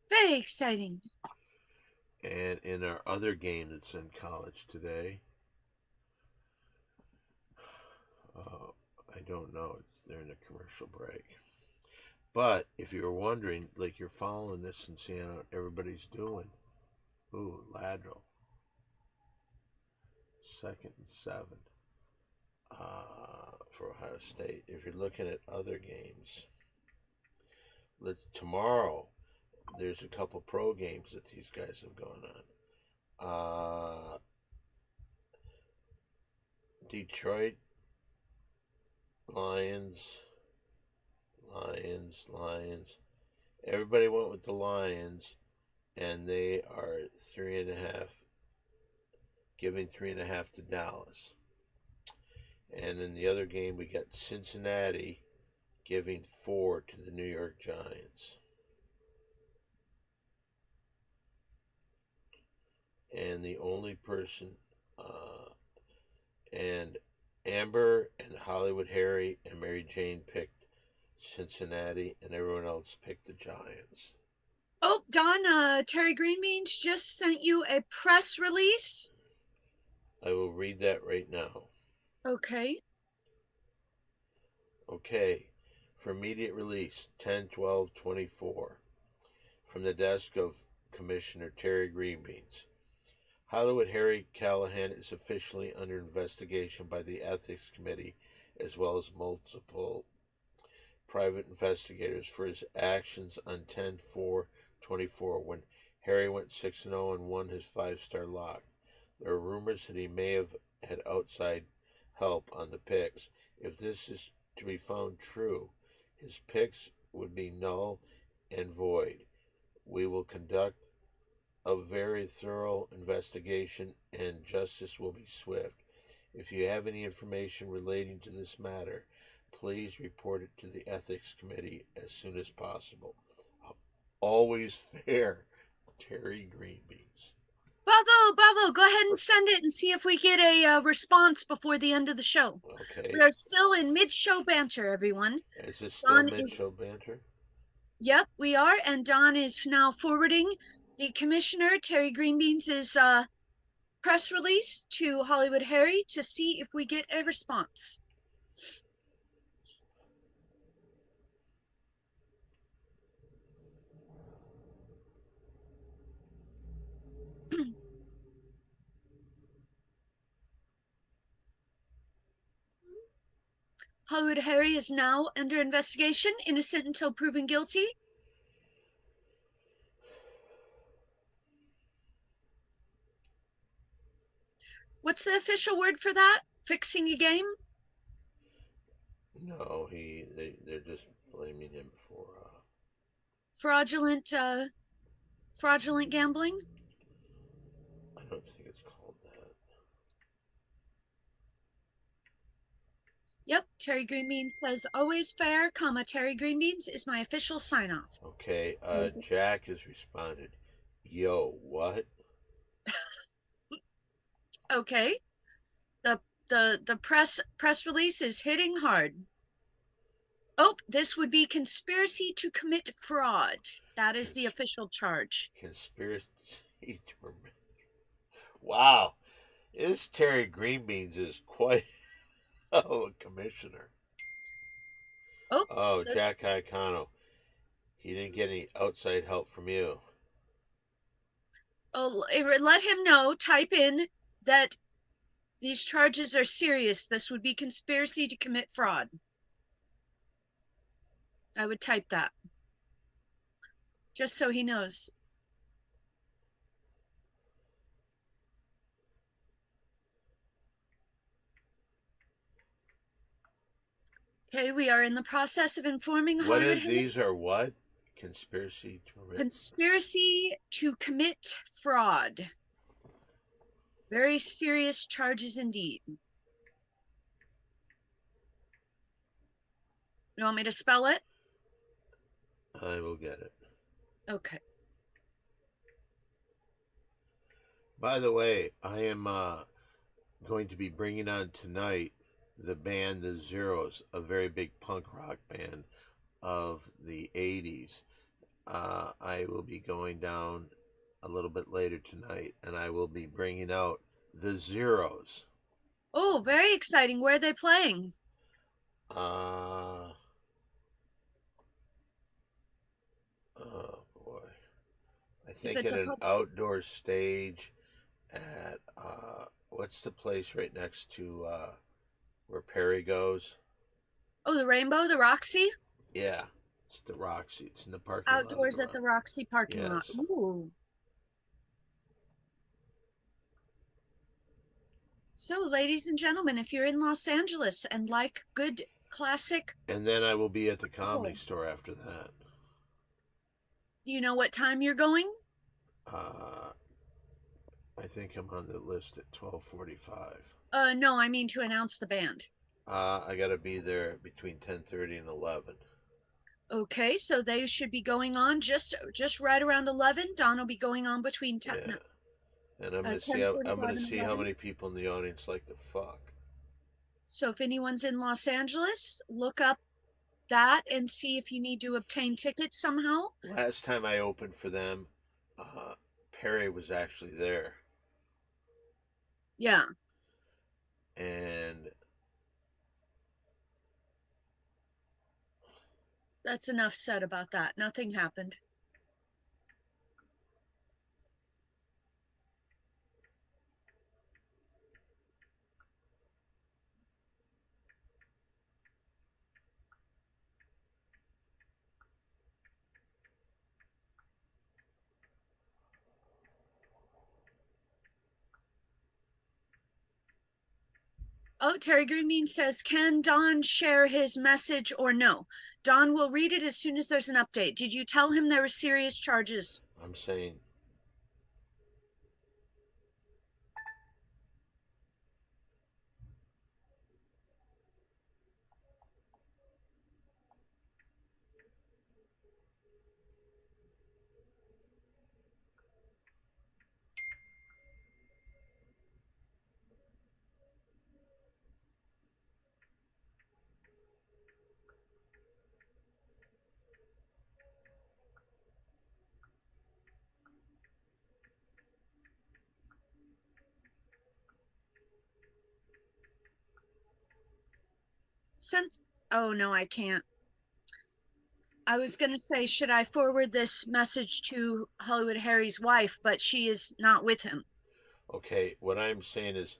Very exciting. And in our other game that's in college today, I don't know. They're in a commercial break. But if you're wondering, like you're following this and seeing what everybody's doing, lateral. 2nd and 7 for Ohio State. If you're looking at other games, tomorrow there's a couple pro games that these guys have gone on. Detroit Lions. Everybody went with the Lions, and they are 3.5, giving 3.5 to Dallas. And in the other game, we got Cincinnati giving 4 to the New York Giants. And the only person, and Amber and Hollywood Harry and Mary Jane picked Cincinnati, and everyone else picked the Giants. Oh, Don, Terry Greenbeans just sent you a press release. I will read that right now. Okay. Okay. For immediate release, 10/12/24. From the desk of Commissioner Terry Greenbeans. Hollywood Harry Callahan is officially under investigation by the Ethics Committee as well as multiple private investigators for his actions on 10/4/24 when Harry went 6-0 and won his 5-star lock. There are rumors that he may have had outside help on the picks. If this is to be found true, his picks would be null and void. We will conduct a very thorough investigation and justice will be swift. If you have any information relating to this matter, please report it to the Ethics Committee as soon as possible. Always fair, Terry Greenbeans. Bravo, go ahead and send it and see if we get a response before the end of the show. Okay. We are still in mid-show banter, everyone. Is this still Don mid-show banter? Yep, we are, and Don is now forwarding the Commissioner, Terry Greenbeans' press release to Hollywood Harry to see if we get a response. Hollywood Harry is now under investigation, innocent until proven guilty. What's the official word for that? Fixing a game? No, they're just blaming him for Fraudulent gambling? I don't think it's called that. Yep, Terry Greenbeans says, always fair, Terry Greenbeans is my official sign-off. Okay, Jack has responded. Yo, what? Okay. The press release is hitting hard. Oh, this would be conspiracy to commit fraud. That is the official charge. Conspiracy to... Wow. This Terry Greenbeans is quite a commissioner. Oh, Jack Iacono. He didn't get any outside help from you. Oh, let him know. Type in that these charges are serious. This would be conspiracy to commit fraud. I would type that. Just so he knows. Okay, we are in the process of informing Hollywood. These are what? Conspiracy to commit fraud. Very serious charges indeed. You want me to spell it? I will get it. Okay. By the way, I am going to be bringing on tonight the band The Zeros, a very big punk rock band of the 80s. I will be going down a little bit later tonight, and I will be bringing out The Zeros. Oh, very exciting. Where are they playing? Oh boy. I think at an outdoor stage at what's the place right next to where Perry goes? Oh, the Rainbow, the Roxy? Yeah, it's the Roxy. It's in the parking lot. Outdoors at the Roxy parking lot. Ooh. So, ladies and gentlemen, if you're in Los Angeles and like good classic... And then I will be at the Comedy Store after that. Do you know what time you're going? I think I'm on the list at 12:45. No, I mean to announce the band. I gotta be there between 10:30 and 11. Okay, so they should be going on just right around 11. Don will be going on between 10, Yeah, no, and I'm gonna see 10:45 and how 11. many people in the audience like to fuck. So if anyone's in Los Angeles, look up that and see if you need to obtain tickets somehow. Last time I opened for them, Perry was actually there, Yeah, and that's enough said about that. Nothing happened. Oh, Terry Greenbean says, can Don share his message or no? Don will read it as soon as there's an update. Did you tell him there were serious charges? I'm saying Since, oh no, I can't. I was going to say, should I forward this message to Hollywood Harry's wife, but she is not with him. okay. What I'm saying is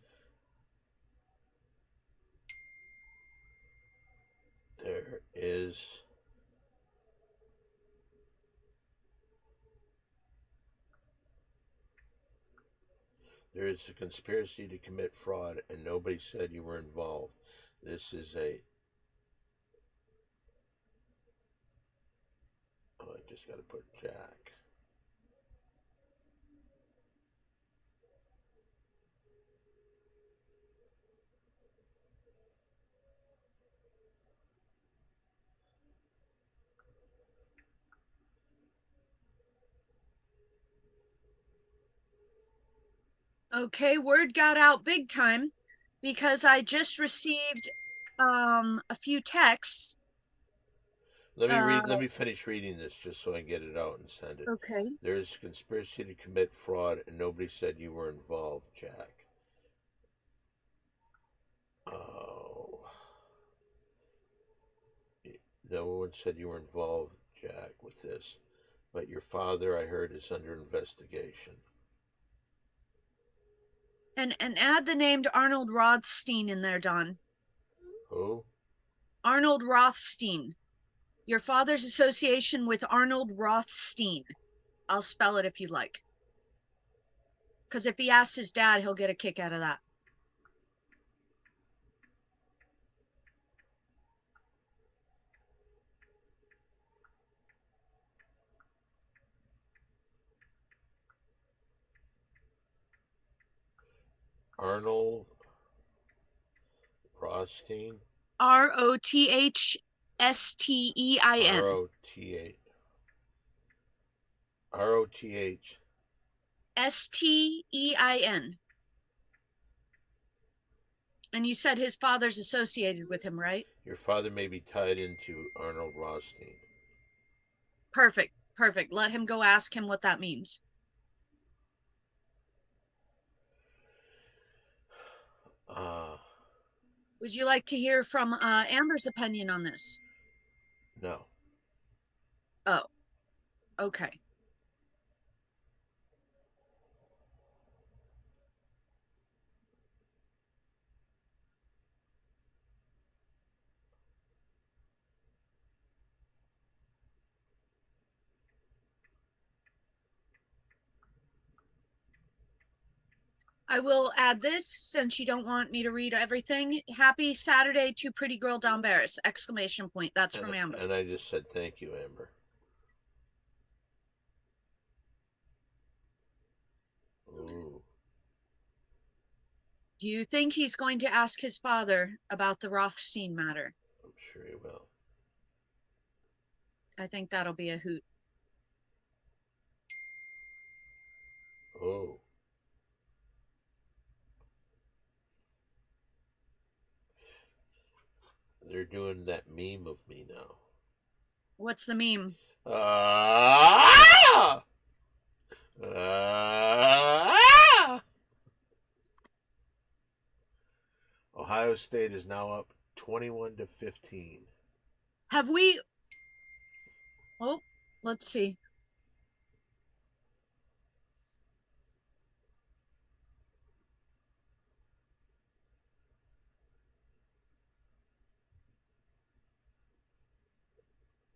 there is a conspiracy to commit fraud, and nobody said you were involved. This is a. Oh, I just got to put Jack. Okay, word got out big time because I just received a few texts. Let me finish reading this just so I get it out and send it. Okay. There is a conspiracy to commit fraud, and nobody said you were involved, Jack. Oh. No one said you were involved, Jack, with this. But your father, I heard, is under investigation. And add the named Arnold Rothstein in there, Don. Who? Arnold Rothstein. Your father's association with Arnold Rothstein. I'll spell it if you'd like. Because if he asks his dad, he'll get a kick out of that. Arnold Rothstein? Rothstein. R-O-T-H. R-O-T-H. Stein. And you said his father's associated with him, right? Your father may be tied into Arnold Rothstein. Perfect. Perfect. Let him go ask him what that means. Would you like to hear from Amber's opinion on this? No. Oh, okay. I will add this since you don't want me to read everything. Happy Saturday to Pretty Girl Don Barris! Exclamation point. That's from Amber. And I just said thank you, Amber. Ooh. Do you think he's going to ask his father about the Rothstein matter? I'm sure he will. I think that'll be a hoot. Oh. They're doing that meme of me now. What's the meme? Ah! Ah! Ohio State is now up 21-15. Have we? Oh, let's see.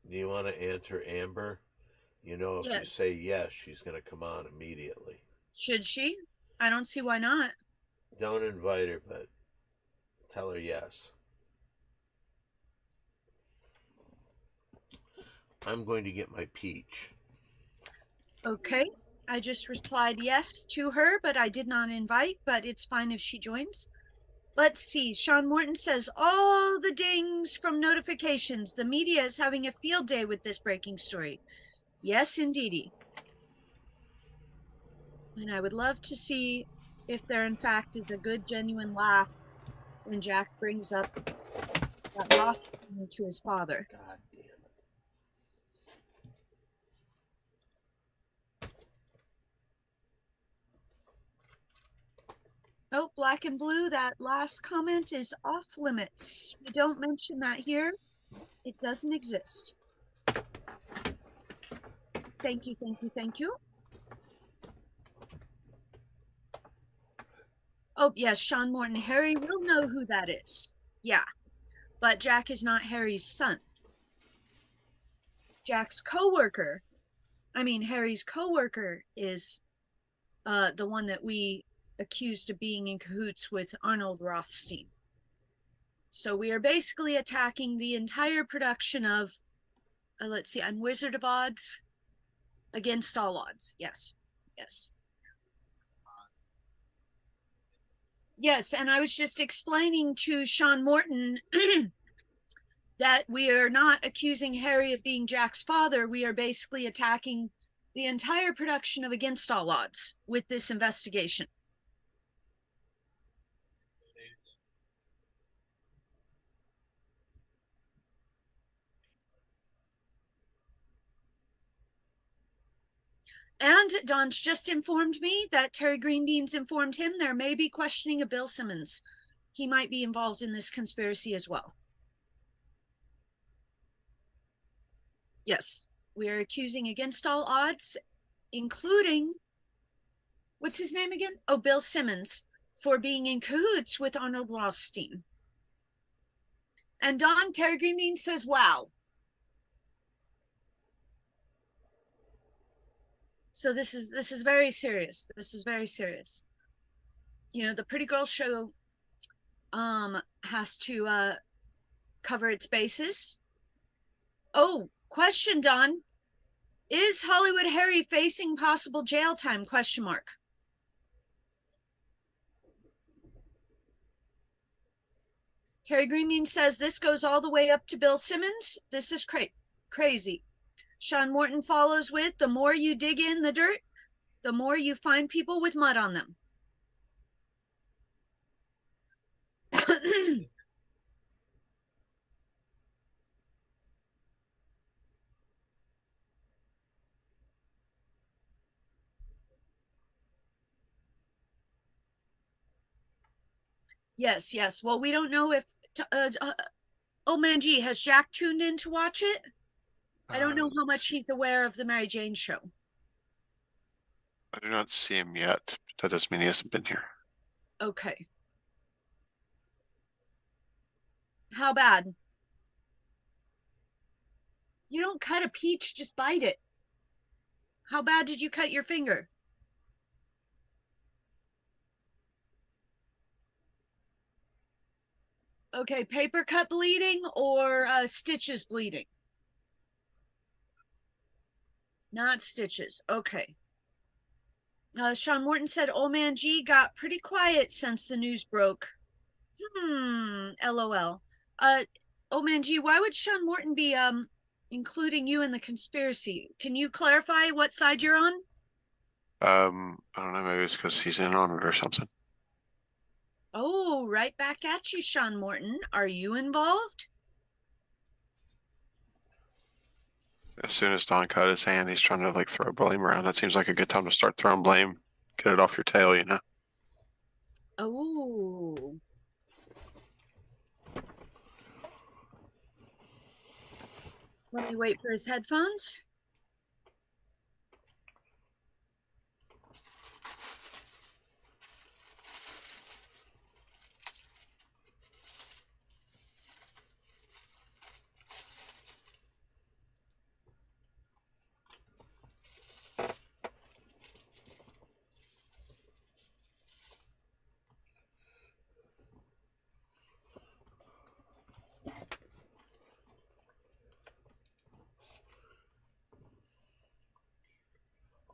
Do you want to answer Amber? You know, if you Yes. say yes, she's going to come on immediately. Should she? I don't see why not. Don't invite her, but tell her yes. I'm going to get my peach. Okay. I just replied yes to her, but I did not invite, but it's fine if she joins. Let's see. Sean Morton says, all the dings from notifications. The media is having a field day with this breaking story. Yes, indeedy. And I would love to see if there, in fact, is a good, genuine laugh when Jack brings up that Rothstein to his father. God damn it. Oh, Black and Blue, that last comment is off limits. We don't mention that here. It doesn't exist. Thank you, thank you, thank you. Oh, yes, Sean Morton. Harry will know who that is. Yeah, but Jack is not Harry's son. Jack's co-worker, Harry's co-worker is the one that we accused of being in cahoots with Arnold Rothstein. So we are basically attacking the entire production of, let's see, I'm Wizard of Odds, Against All Odds. Yes, yes. Yes, and I was just explaining to Sean Morton that we are not accusing Harry of being Jack's father. We are basically attacking the entire production of Against All Odds with this investigation. And Don's just informed me that Terry Greenbeans informed him there may be questioning of Bill Simmons. He might be involved in this conspiracy as well. Yes, we are accusing Against All Odds, including, what's his name again? Oh, Bill Simmons, for being in cahoots with Arnold Rothstein. And Don, Terry Greenbean says, wow. So this is very serious. This is very serious. You know, the Pretty Girl Show has to cover its bases. Oh, question, Don. Is Hollywood Harry facing possible jail time? Question mark. Terry Greenbean says this goes all the way up to Bill Simmons. This is crazy. Sean Morton follows with, the more you dig in the dirt, the more you find people with mud on them. Yes, yes. Well, we don't know if, oh man, gee, has Jack tuned in to watch it? I don't know how much he's aware of the Mary Jane show. I do not see him yet. That doesn't mean he hasn't been here. Okay. How bad? You don't cut a peach, just bite it. How bad did you cut your finger? Okay, paper cut bleeding or stitches bleeding? Not stitches. Okay. Sean Morton said Old Man G got pretty quiet since the news broke. LOL. Old Man G, why would Sean Morton be including you in the conspiracy? Can you clarify what side you're on? I don't know, maybe it's because he's in on it or something. Oh, right back at you, Sean Morton. Are you involved? As soon as Don cut his hand, he's trying to like throw blame around. That seems like a good time to start throwing blame. Get it off your tail, you know? Oh. Let me wait for his headphones.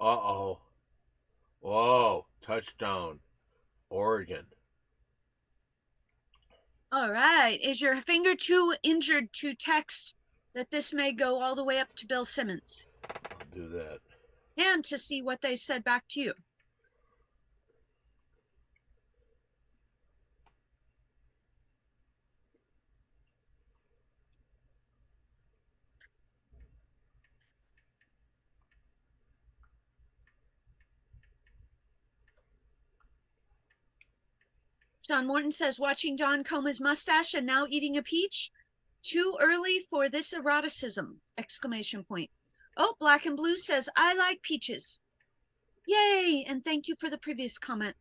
Uh-oh. Whoa. Touchdown. Oregon. All right. Is your finger too injured to text that this may go all the way up to Bill Simmons? I'll do that. And to see what they said back to you. Sean Morton says, watching Don comb his mustache and now eating a peach? Too early for this eroticism! Exclamation point. Oh, Black and Blue says, I like peaches. Yay! And thank you for the previous comment.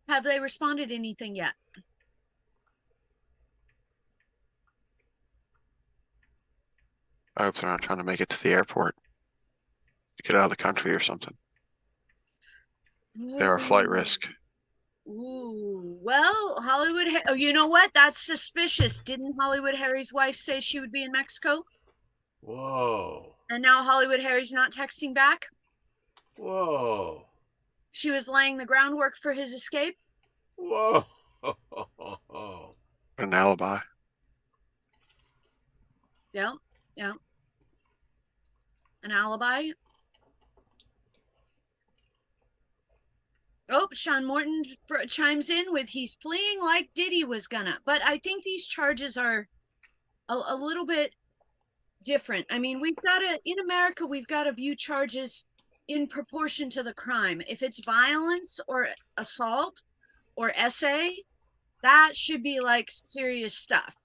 Have they responded anything yet? I hope they're not trying to make it to the airport. Get out of the country or something. They are a flight risk. Ooh, well, Hollywood. Oh, you know what? That's suspicious. Didn't Hollywood Harry's wife say she would be in Mexico? Whoa. And now Hollywood Harry's not texting back? Whoa. She was laying the groundwork for his escape? Whoa. An alibi. Yeah, yeah. An alibi? Oh, Sean Morton chimes in with he's fleeing like Diddy was gonna. But I think these charges are a little bit different. I mean, in America, we've got to view charges in proportion to the crime. If it's violence or assault or essay, that should be like serious stuff.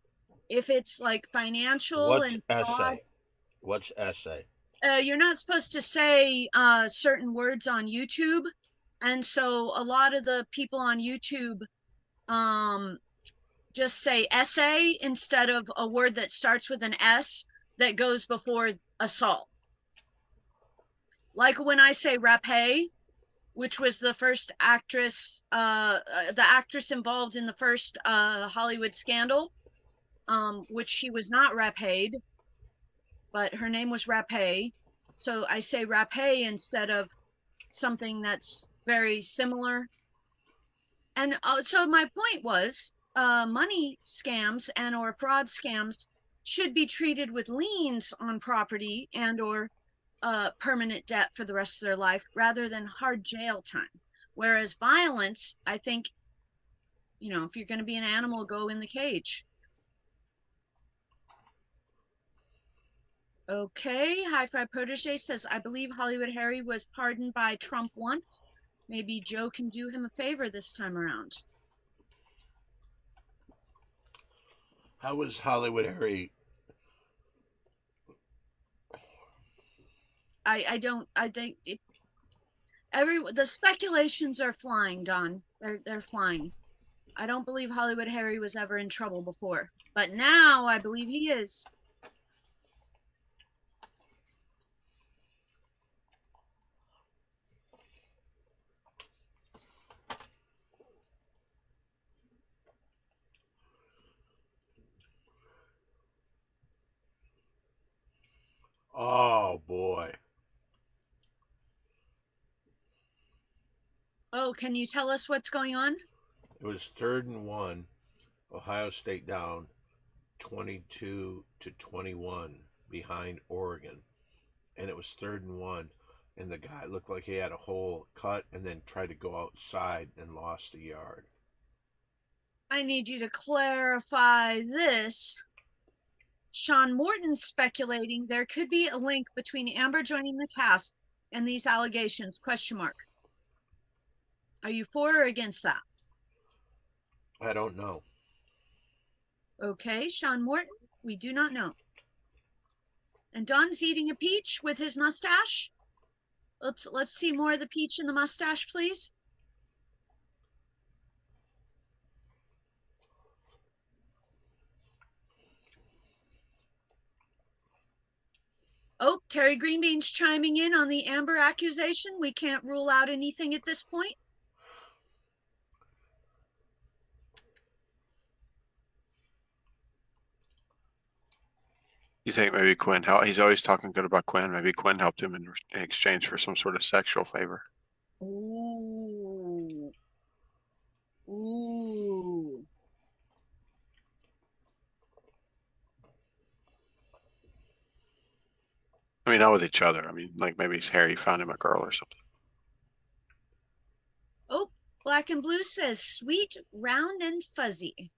If it's like financial What's and essay? What's essay? You're not supposed to say certain words on YouTube. And so a lot of the people on YouTube just say essay instead of a word that starts with an S that goes before assault. Like when I say Rapé, which was the first actress, the actress involved in the first Hollywood scandal, which she was not Rapéd, but her name was Rapé. So I say Rapé instead of something that's very similar. And so my point was money scams and or fraud scams should be treated with liens on property and or permanent debt for the rest of their life rather than hard jail time. Whereas violence, I think, you know, if you're going to be an animal, go in the cage. Okay, Hi-Fi Protege says, I believe Hollywood Harry was pardoned by Trump once. Maybe Joe can do him a favor this time around. How was Hollywood Harry? I think the speculations are flying, Don. They're flying. I don't believe Hollywood Harry was ever in trouble before, but now I believe he is. boy. Oh, can you tell us what's going on? It was 3rd and 1. Ohio State down 22-21 behind Oregon. And it was 3rd and 1. And the guy looked like he had a hole cut and then tried to go outside and lost a yard. I need you to clarify this. Sean Morton speculating there could be a link between Amber joining the cast and these allegations, question mark. Are you for or against that? I don't know. Okay, Sean Morton, we do not know. And Don's eating a peach with his mustache. Let's see more of the peach in the mustache, please. Oh, Terry Greenbean's chiming in on the Amber accusation. We can't rule out anything at this point. You think maybe Quinn he's always talking good about Quinn. Maybe Quinn helped him in exchange for some sort of sexual favor. Ooh. Ooh. I mean, not with each other. I mean, like maybe Harry found him a girl or something. Oh, Black and Blue says sweet, round, and fuzzy.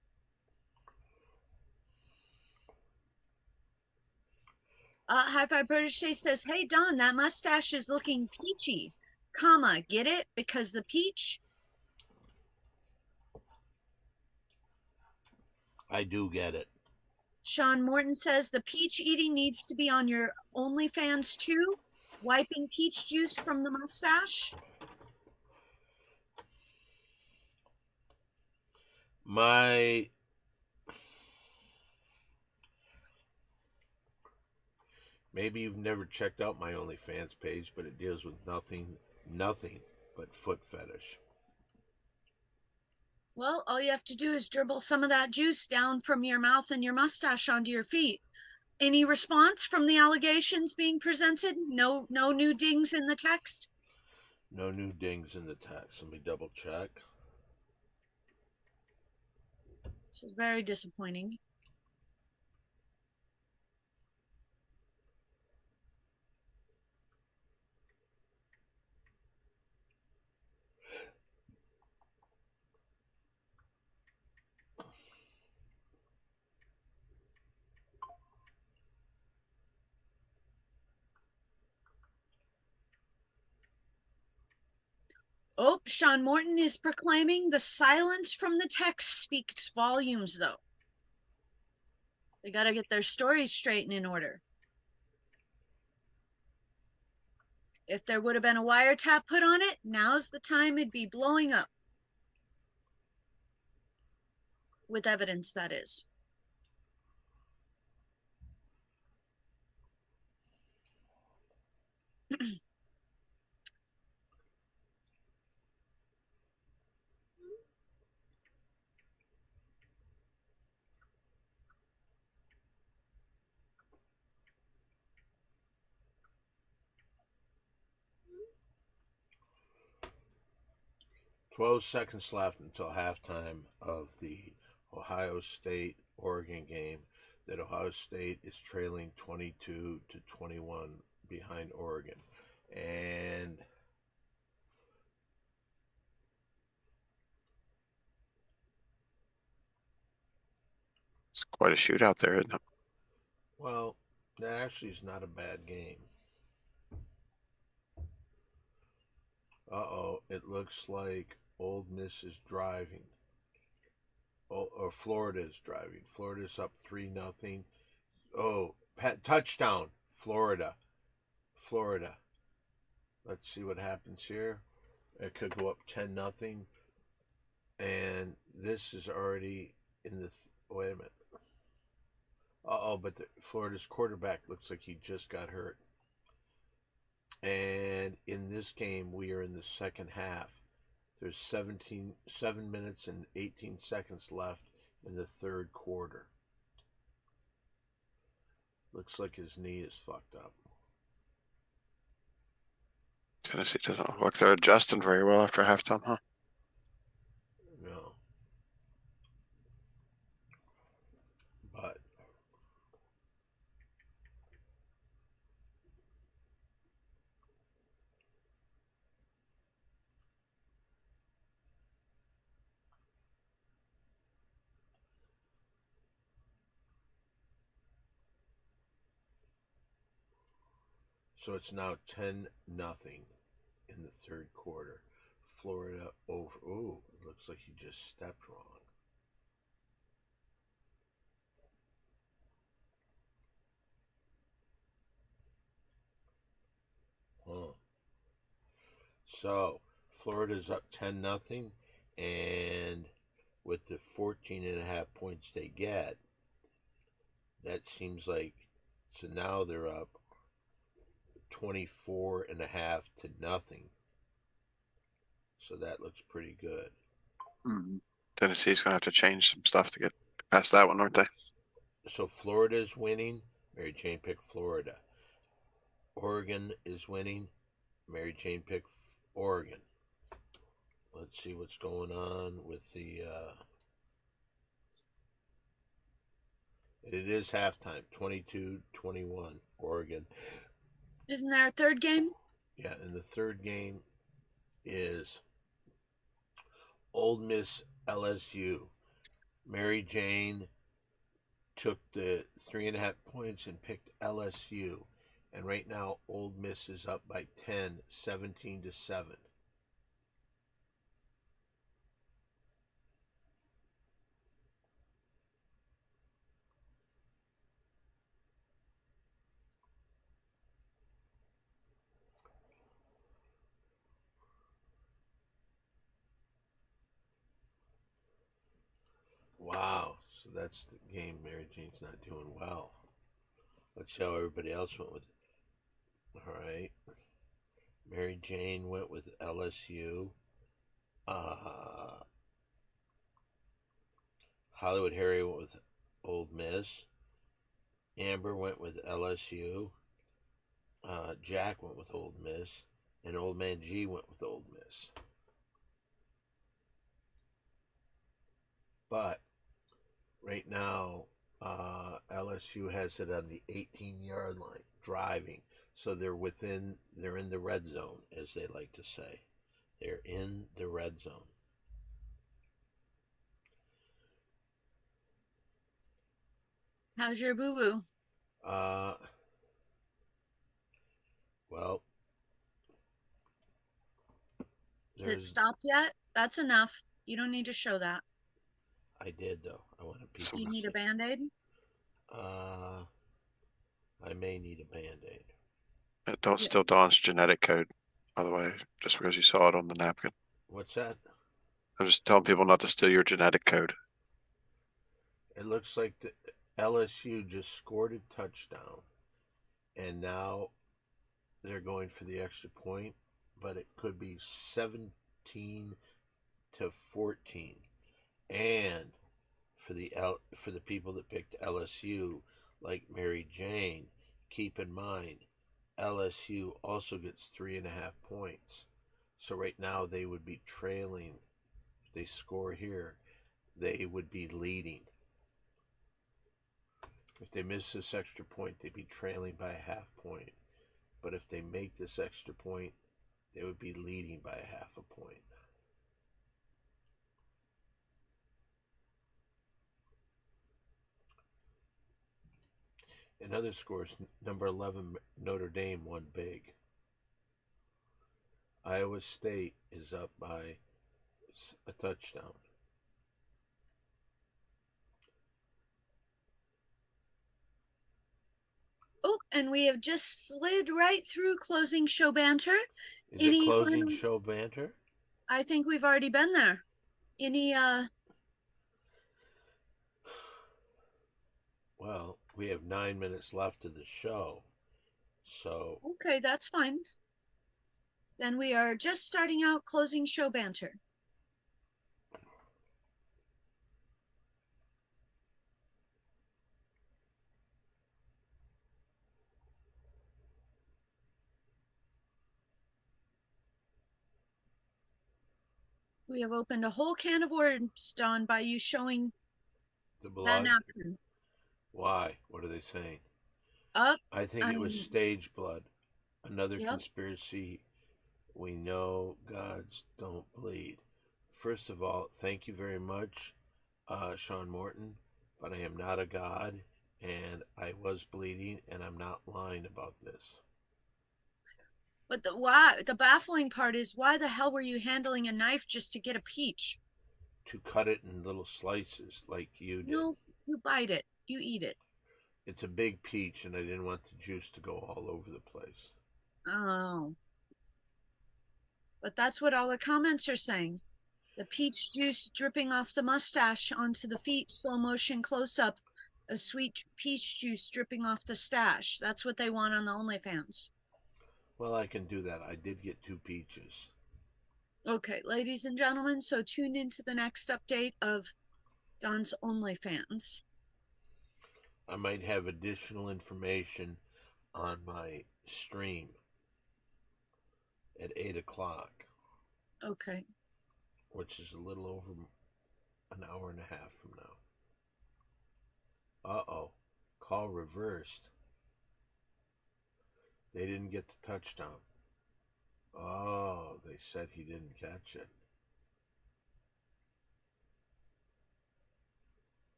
High Five Protege says, hey, Don, that mustache is looking peachy, comma, get it? Because the peach? I do get it. Sean Morton says the peach eating needs to be on your OnlyFans too. Wiping peach juice from the mustache. Maybe you've never checked out my OnlyFans page, but it deals with nothing but foot fetish. Well, all you have to do is dribble some of that juice down from your mouth and your mustache onto your feet. Any response from the allegations being presented? No new dings in the text? No new dings in the text. Let me double check. This is very disappointing. Oh, Sean Morton is proclaiming the silence from the text speaks volumes, though. They got to get their stories straight and in order. If there would have been a wiretap put on it, now's the time it'd be blowing up. With evidence, that is. "12 seconds left until halftime of the Ohio State-Oregon game that Ohio State is trailing 22-21 behind Oregon. And It's quite a shootout there, isn't it? well, that actually is not a bad game. Uh-oh, it looks like Ole Miss is driving. Or Florida is driving. Florida's up 3-0. Oh, touchdown, Florida. Let's see what happens here. It could go up 10-0. And this is already in the... wait a minute. Uh-oh, but Florida's quarterback looks like he just got hurt. And in this game, we are in the second half. There's 7 minutes and 18 seconds left in the third quarter. Looks like his knee is fucked up. Tennessee doesn't look like they're adjusting very well after halftime, huh? No. But so it's now 10-0 in the third quarter. Florida over. Ooh, it looks like he just stepped wrong. Huh. So Florida's up 10-0, and with the 14.5 points they get, that seems like, so now they're up 24.5-0. So that looks pretty good. Tennessee's gonna have to change some stuff to get past that one, aren't they? So Florida's winning. Mary Jane picked Florida. Oregon is winning. Mary Jane picked Oregon. Let's see what's going on with the. It is halftime, 22-21, Oregon. Isn't there a third game? Yeah, and the third game is Old Miss LSU. Mary Jane took the 3.5 points and picked LSU. And right now, Old Miss is up by 10, 17-7. Wow, so that's the game. Mary Jane's not doing well. Let's see how everybody else went with. All right. Mary Jane went with LSU. Hollywood Harry went with Old Miss. Amber went with LSU. Jack went with Old Miss. And Old Man G went with Old Miss. But right now, LSU has it on the 18-yard line, driving. So they're in the red zone, as they like to say. They're in the red zone. How's your boo-boo? Well, Is it stopped yet? That's enough. You don't need to show that. I did, though. I wanted Do people you to need a see. Band-Aid? I may need a Band-Aid. Don't steal Dawn's genetic code, by the way, just because you saw it on the napkin. What's that? I'm just telling people not to steal your genetic code. It looks like the LSU just scored a touchdown, and now they're going for the extra point, but it could be 17-14. And for the people that picked LSU, like Mary Jane, keep in mind LSU also gets 3.5 points. So right now they would be trailing. If they score here, they would be leading. If they miss this extra point, they'd be trailing by a half point. But if they make this extra point, they would be leading by a half a point. In other scores, number 11 Notre Dame won big. Iowa State is up by a touchdown. Oh, and we have just slid right through closing show banter. Is it closing show banter? I think we've already been there. Any Well, we have 9 minutes left of the show. So okay, that's fine. Then we are just starting out closing show banter. We have opened a whole can of worms, Don, by you showing The that blood. napkin. Why? What are they saying? Up. I think it was stage blood. Another Yep. conspiracy. We know gods don't bleed. First of all, thank you very much, Sean Morton, but I am not a god, and I was bleeding, and I'm not lying about this. But the baffling part is, why the hell were you handling a knife just to get a peach? To cut it in little slices like you did. No, you bite it. You eat it. It's a big peach, and I didn't want the juice to go all over the place. Oh. But that's what all the comments are saying. The peach juice dripping off the mustache onto the feet, slow motion close up, a sweet peach juice dripping off the stash. That's what they want on the OnlyFans. Well, I can do that. I did get 2 peaches. Okay, ladies and gentlemen, so tune into the next update of Don's OnlyFans. I might have additional information on my stream at 8 o'clock, Okay. which is a little over an hour and a half from now. Uh-oh. Call reversed. They didn't get the touchdown. Oh, they said he didn't catch it.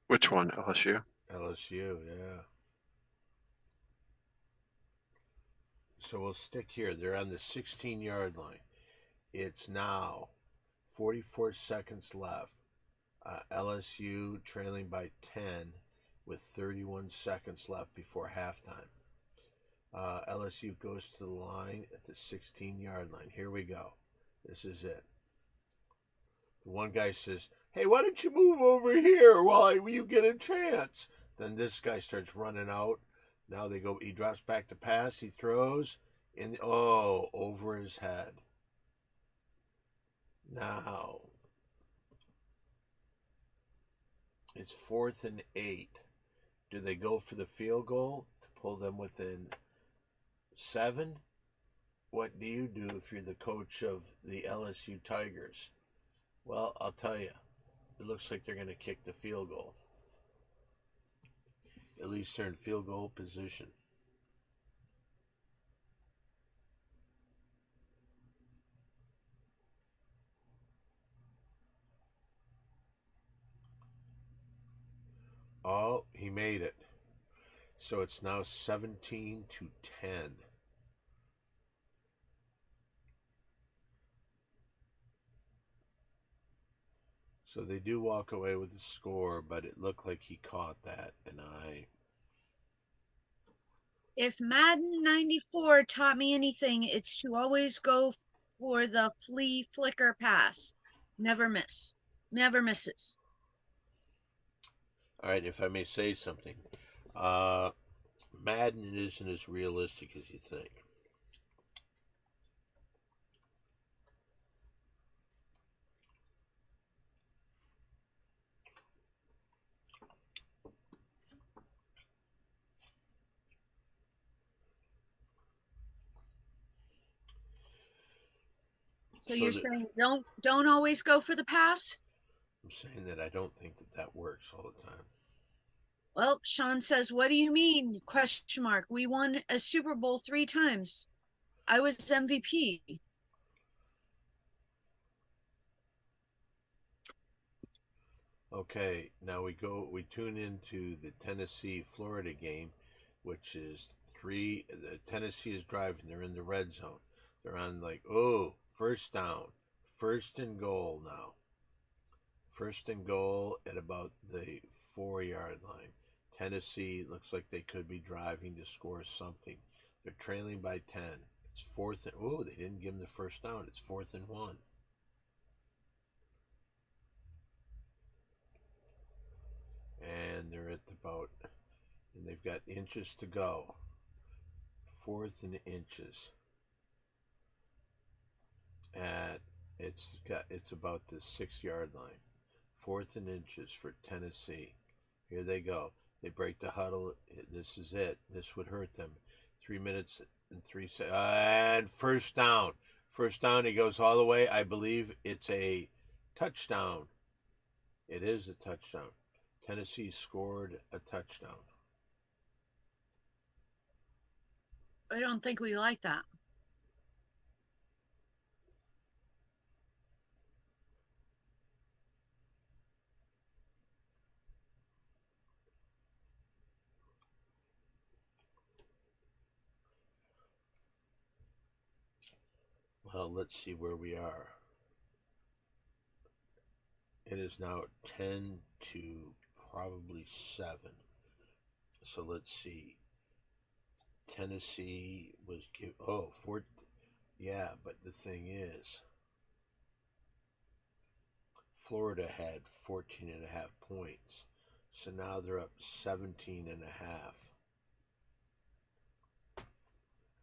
Which one? LSU? LSU, yeah. So we'll stick here. They're on the 16-yard line. It's now 44 seconds left. LSU trailing by 10 with 31 seconds left before halftime. LSU goes to the line at the 16-yard line. Here we go. This is it. The one guy says, "Hey, why don't you move over here while you get a chance?" Then this guy starts running out. Now they go. He drops back to pass. He throws, and over his head. Now it's 4th and 8. Do they go for the field goal to pull them within 7? What do you do if you're the coach of the LSU Tigers? Well, I'll tell you. It looks like they're going to kick the field goal. At least they're in field goal position. Oh, he made it. So it's now 17-10. So they do walk away with the score, but it looked like he caught that, and If Madden 94 taught me anything, it's to always go for the flea flicker pass. Never miss. Never misses. All right, if I may say something. Madden isn't as realistic as you think. So you're saying don't always go for the pass? I'm saying that I don't think that works all the time. Well, Sean says, what do you mean? Question mark. We won a Super Bowl 3 times. I was MVP. Okay, now we tune into the Tennessee-Florida game, which is the Tennessee is driving, they're in the red zone. They're on first down, 1st and goal now. 1st and goal at about the 4-yard line. Tennessee looks like they could be driving to score something. They're trailing by 10. It's 4th and, they didn't give them the first down. It's 4th and 1. And they're at and they've got inches to go. 4th and inches. It's about the 6-yard line. 4th and inches for Tennessee. Here they go. They break the huddle. This is it. This would hurt them. 3 minutes and 3 seconds. And first down. First down, he goes all the way. I believe it's a touchdown. It is a touchdown. Tennessee scored a touchdown. I don't think we like that. Well, let's see where we are. It is now 10 to probably 7. So let's see. Tennessee was yeah, but the thing is, Florida had 14.5 points. So now they're up 17.5,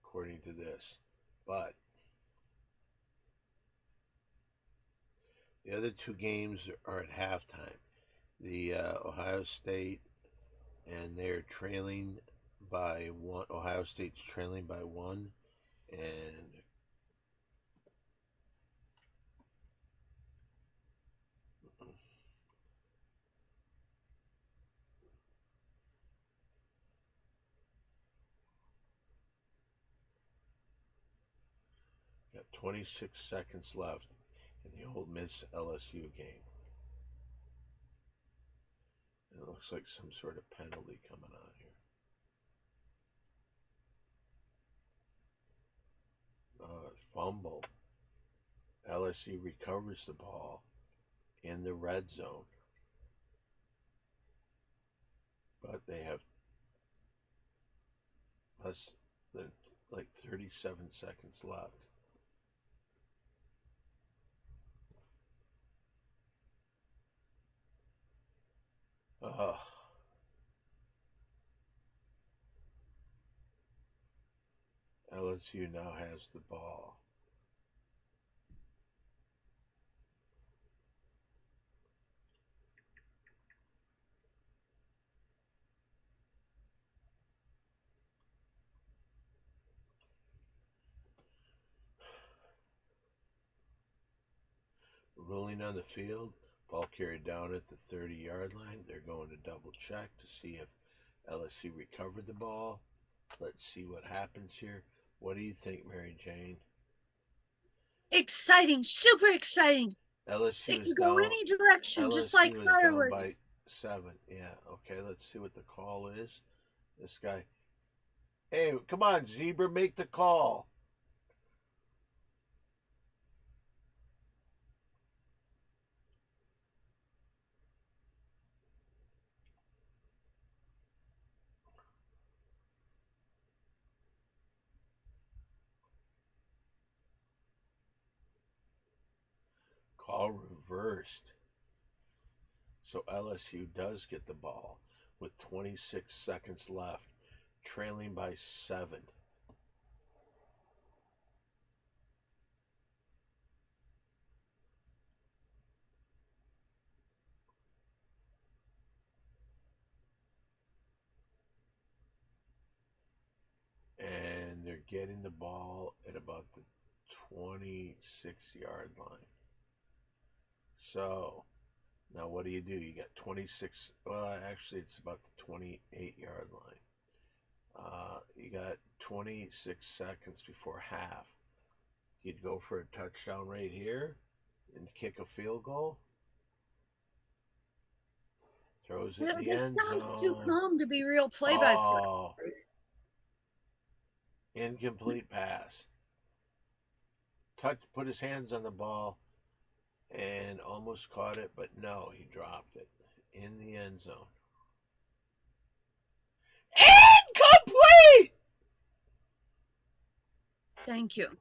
according to this. But the other two games are at halftime. The Ohio State, and they're trailing by 1. Ohio State's trailing by 1, and got 26 seconds left in the Ole Miss LSU game. And it looks like some sort of penalty coming on here. Fumble. LSU recovers the ball in the red zone. But they have less than 37 seconds left. LSU now has the ball. Ruling on the field, ball carried down at the 30-yard line. They're going to double check to see if LSU recovered the ball. Let's see what happens here. What do you think, Mary Jane? Exciting, super exciting. LSU It is can go down. any direction, just like LSU is down by fireworks. 7. Yeah, okay, let's see what the call is. This guy. Hey, come on, Zebra, make the call. Call reversed. So LSU does get the ball with 26 seconds left, trailing by 7. And they're getting the ball at about the 26-yard line. So now what do? You got 26. Well, actually, it's about the 28-yard line. You got 26 seconds before half. You'd go for a touchdown right here and kick a field goal. Throws it in the end zone. Too calm to be real play-by-play. Oh, incomplete pass. Put his hands on the ball and almost caught it, but no, he dropped it in the end zone. Incomplete! Thank you.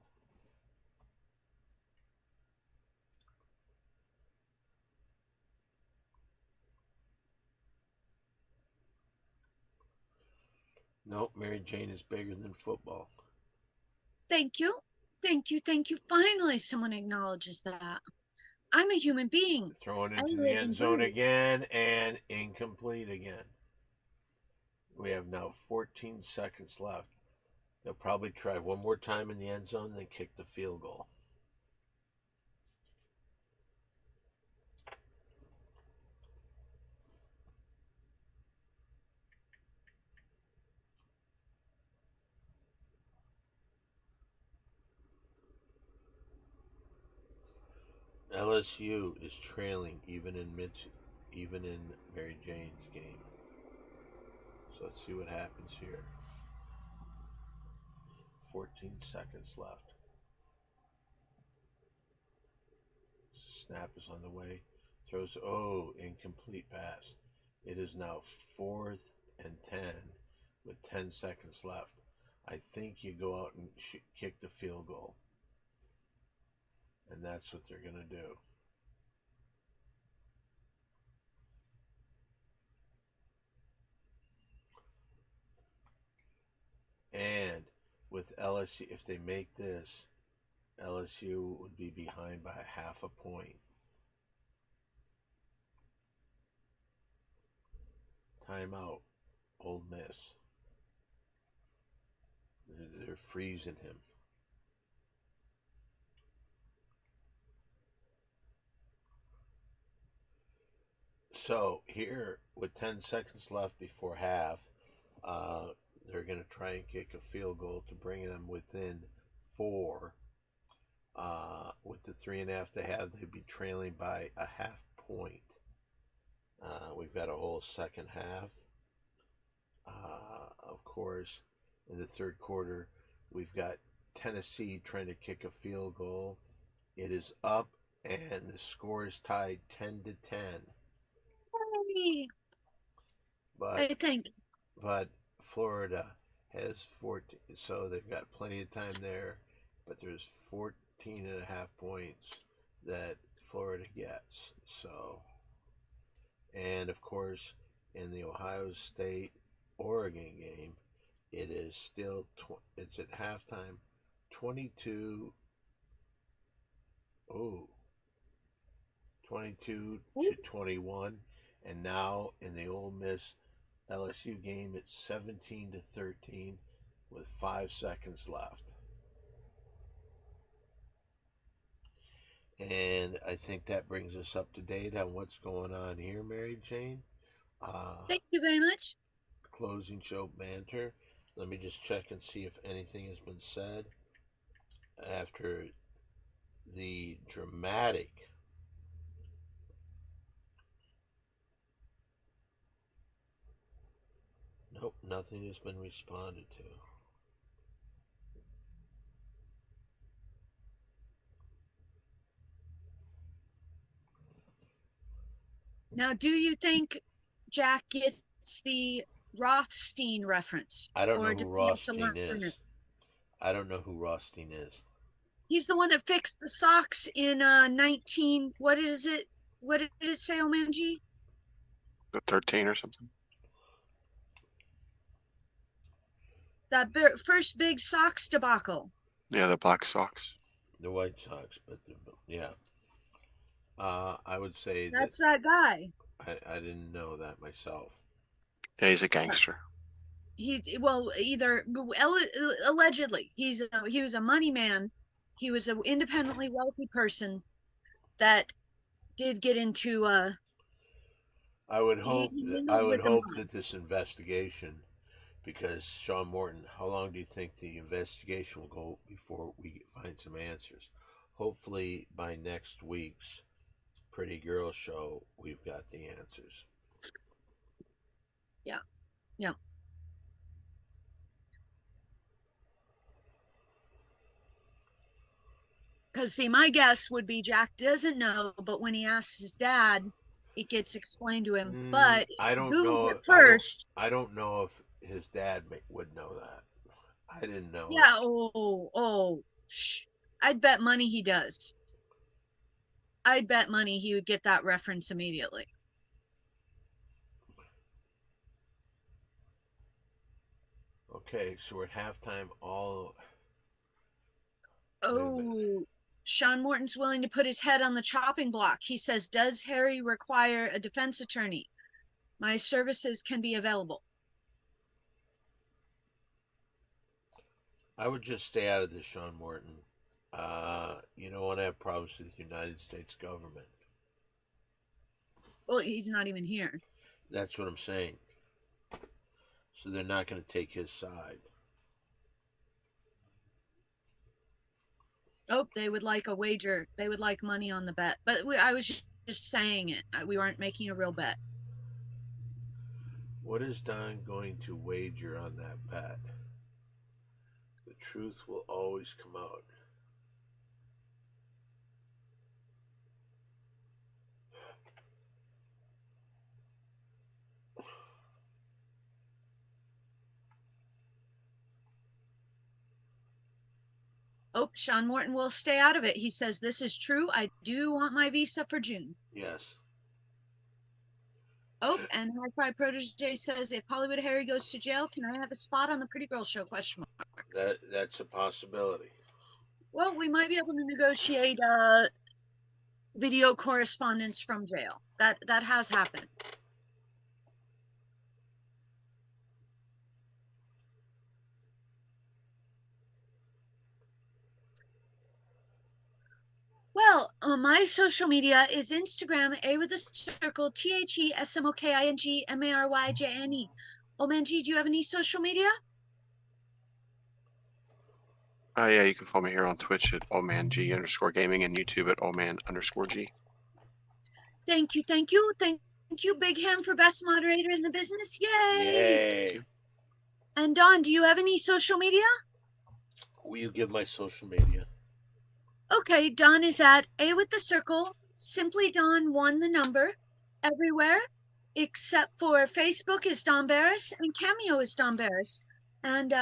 Nope, Mary Jane is bigger than football. Thank you. Thank you. Thank you. Finally, someone acknowledges that. I'm a human being. Throwing into the end zone again and incomplete again. We have now 14 seconds left. They'll probably try one more time in the end zone, then kick the field goal. LSU is trailing even in Mary Jane's game. So let's see what happens here. 14 seconds left. Snap is on the way. Throws, incomplete pass. It is now 4th and 10 with 10 seconds left. I think you go out and kick the field goal. And that's what they're going to do. And with LSU, if they make this, LSU would be behind by half a point. Timeout. Ole Miss. They're freezing him. So here, with 10 seconds left before half, they're going to try and kick a field goal to bring them within 4. With the 3.5 to have, they'd be trailing by a half point. We've got a whole second half. Of course, in the third quarter, we've got Tennessee trying to kick a field goal. It is up, and the score is tied 10-10. I think. But Florida has 14, so they've got plenty of time there. But there's 14.5 points that Florida gets. So, and of course, in the Ohio State Oregon game, it is still it's at halftime 22 to 21, and now in the Ole Miss LSU game it's 17-13 with 5 seconds left. And I think that brings us up to date on what's going on here, Mary Jane. Thank you very much. Closing show banter. Let me just check and see if anything has been said after the dramatic Nope, nothing has been responded to. Now, do you think Jack gets the Rothstein reference? I don't or know does who he have to Rothstein learn is. it? I don't know who Rothstein is. He's the one that fixed the socks in 19. What is it? What did it say, Omanji? The 13 or something. That first big Sox debacle. Yeah, the Black Sox. The White Sox, but yeah. I would say That's that guy. I didn't know that myself. Yeah, he's a gangster. Allegedly he was a money man. He was an independently wealthy person that did get into I would hope that that this investigation, because Sean Morton, how long do you think the investigation will go before we find some answers? Hopefully by next week's Pretty Girl show, we've got the answers. Yeah. Because see, my guess would be Jack doesn't know, but when he asks his dad, it gets explained to him. But I don't Googled know. it first. I don't know if his dad would know that. I didn't know. Yeah. Shh. I'd bet money he does. I'd bet money he would get that reference immediately. Okay, so we're at halftime. Sean Morton's willing to put his head on the chopping block. He says, does Harry require a defense attorney? My services can be available. I would just stay out of this, Sean Morton. You don't want to have problems with the United States government. Well, he's not even here. That's what I'm saying. So they're not going to take his side. Oh, they would like a wager. They would like money on the bet. But I was just saying it. We weren't making a real bet. What is Don going to wager on that bet? The truth will always come out. Oh, Sean Morton will stay out of it. He says, this is true. I do want my visa for June. Yes. Oh, and High Five Protege says, if Hollywood Harry goes to jail, can I have a spot on the Pretty Girl Show? Question mark. That's a possibility. Well, we might be able to negotiate video correspondence from jail. That has happened. Well, my social media is Instagram, A with a circle, THESMOKINGMARYJNE. Oh, Manji, do you have any social media? Yeah, you can follow me here on Twitch at oldmang_gaming and YouTube at oldman_g. Thank you, thank you, thank you, Big Ham, for best moderator in the business. Yay! Yay. And Don, do you have any social media? Will you give my social media? Okay, Don is at A with the circle, simply Don 1 the number, everywhere, except for Facebook is Don Barris and Cameo is Don Barris. And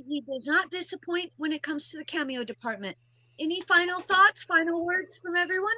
he does not disappoint when it comes to the Cameo department. Any final thoughts, final words from everyone?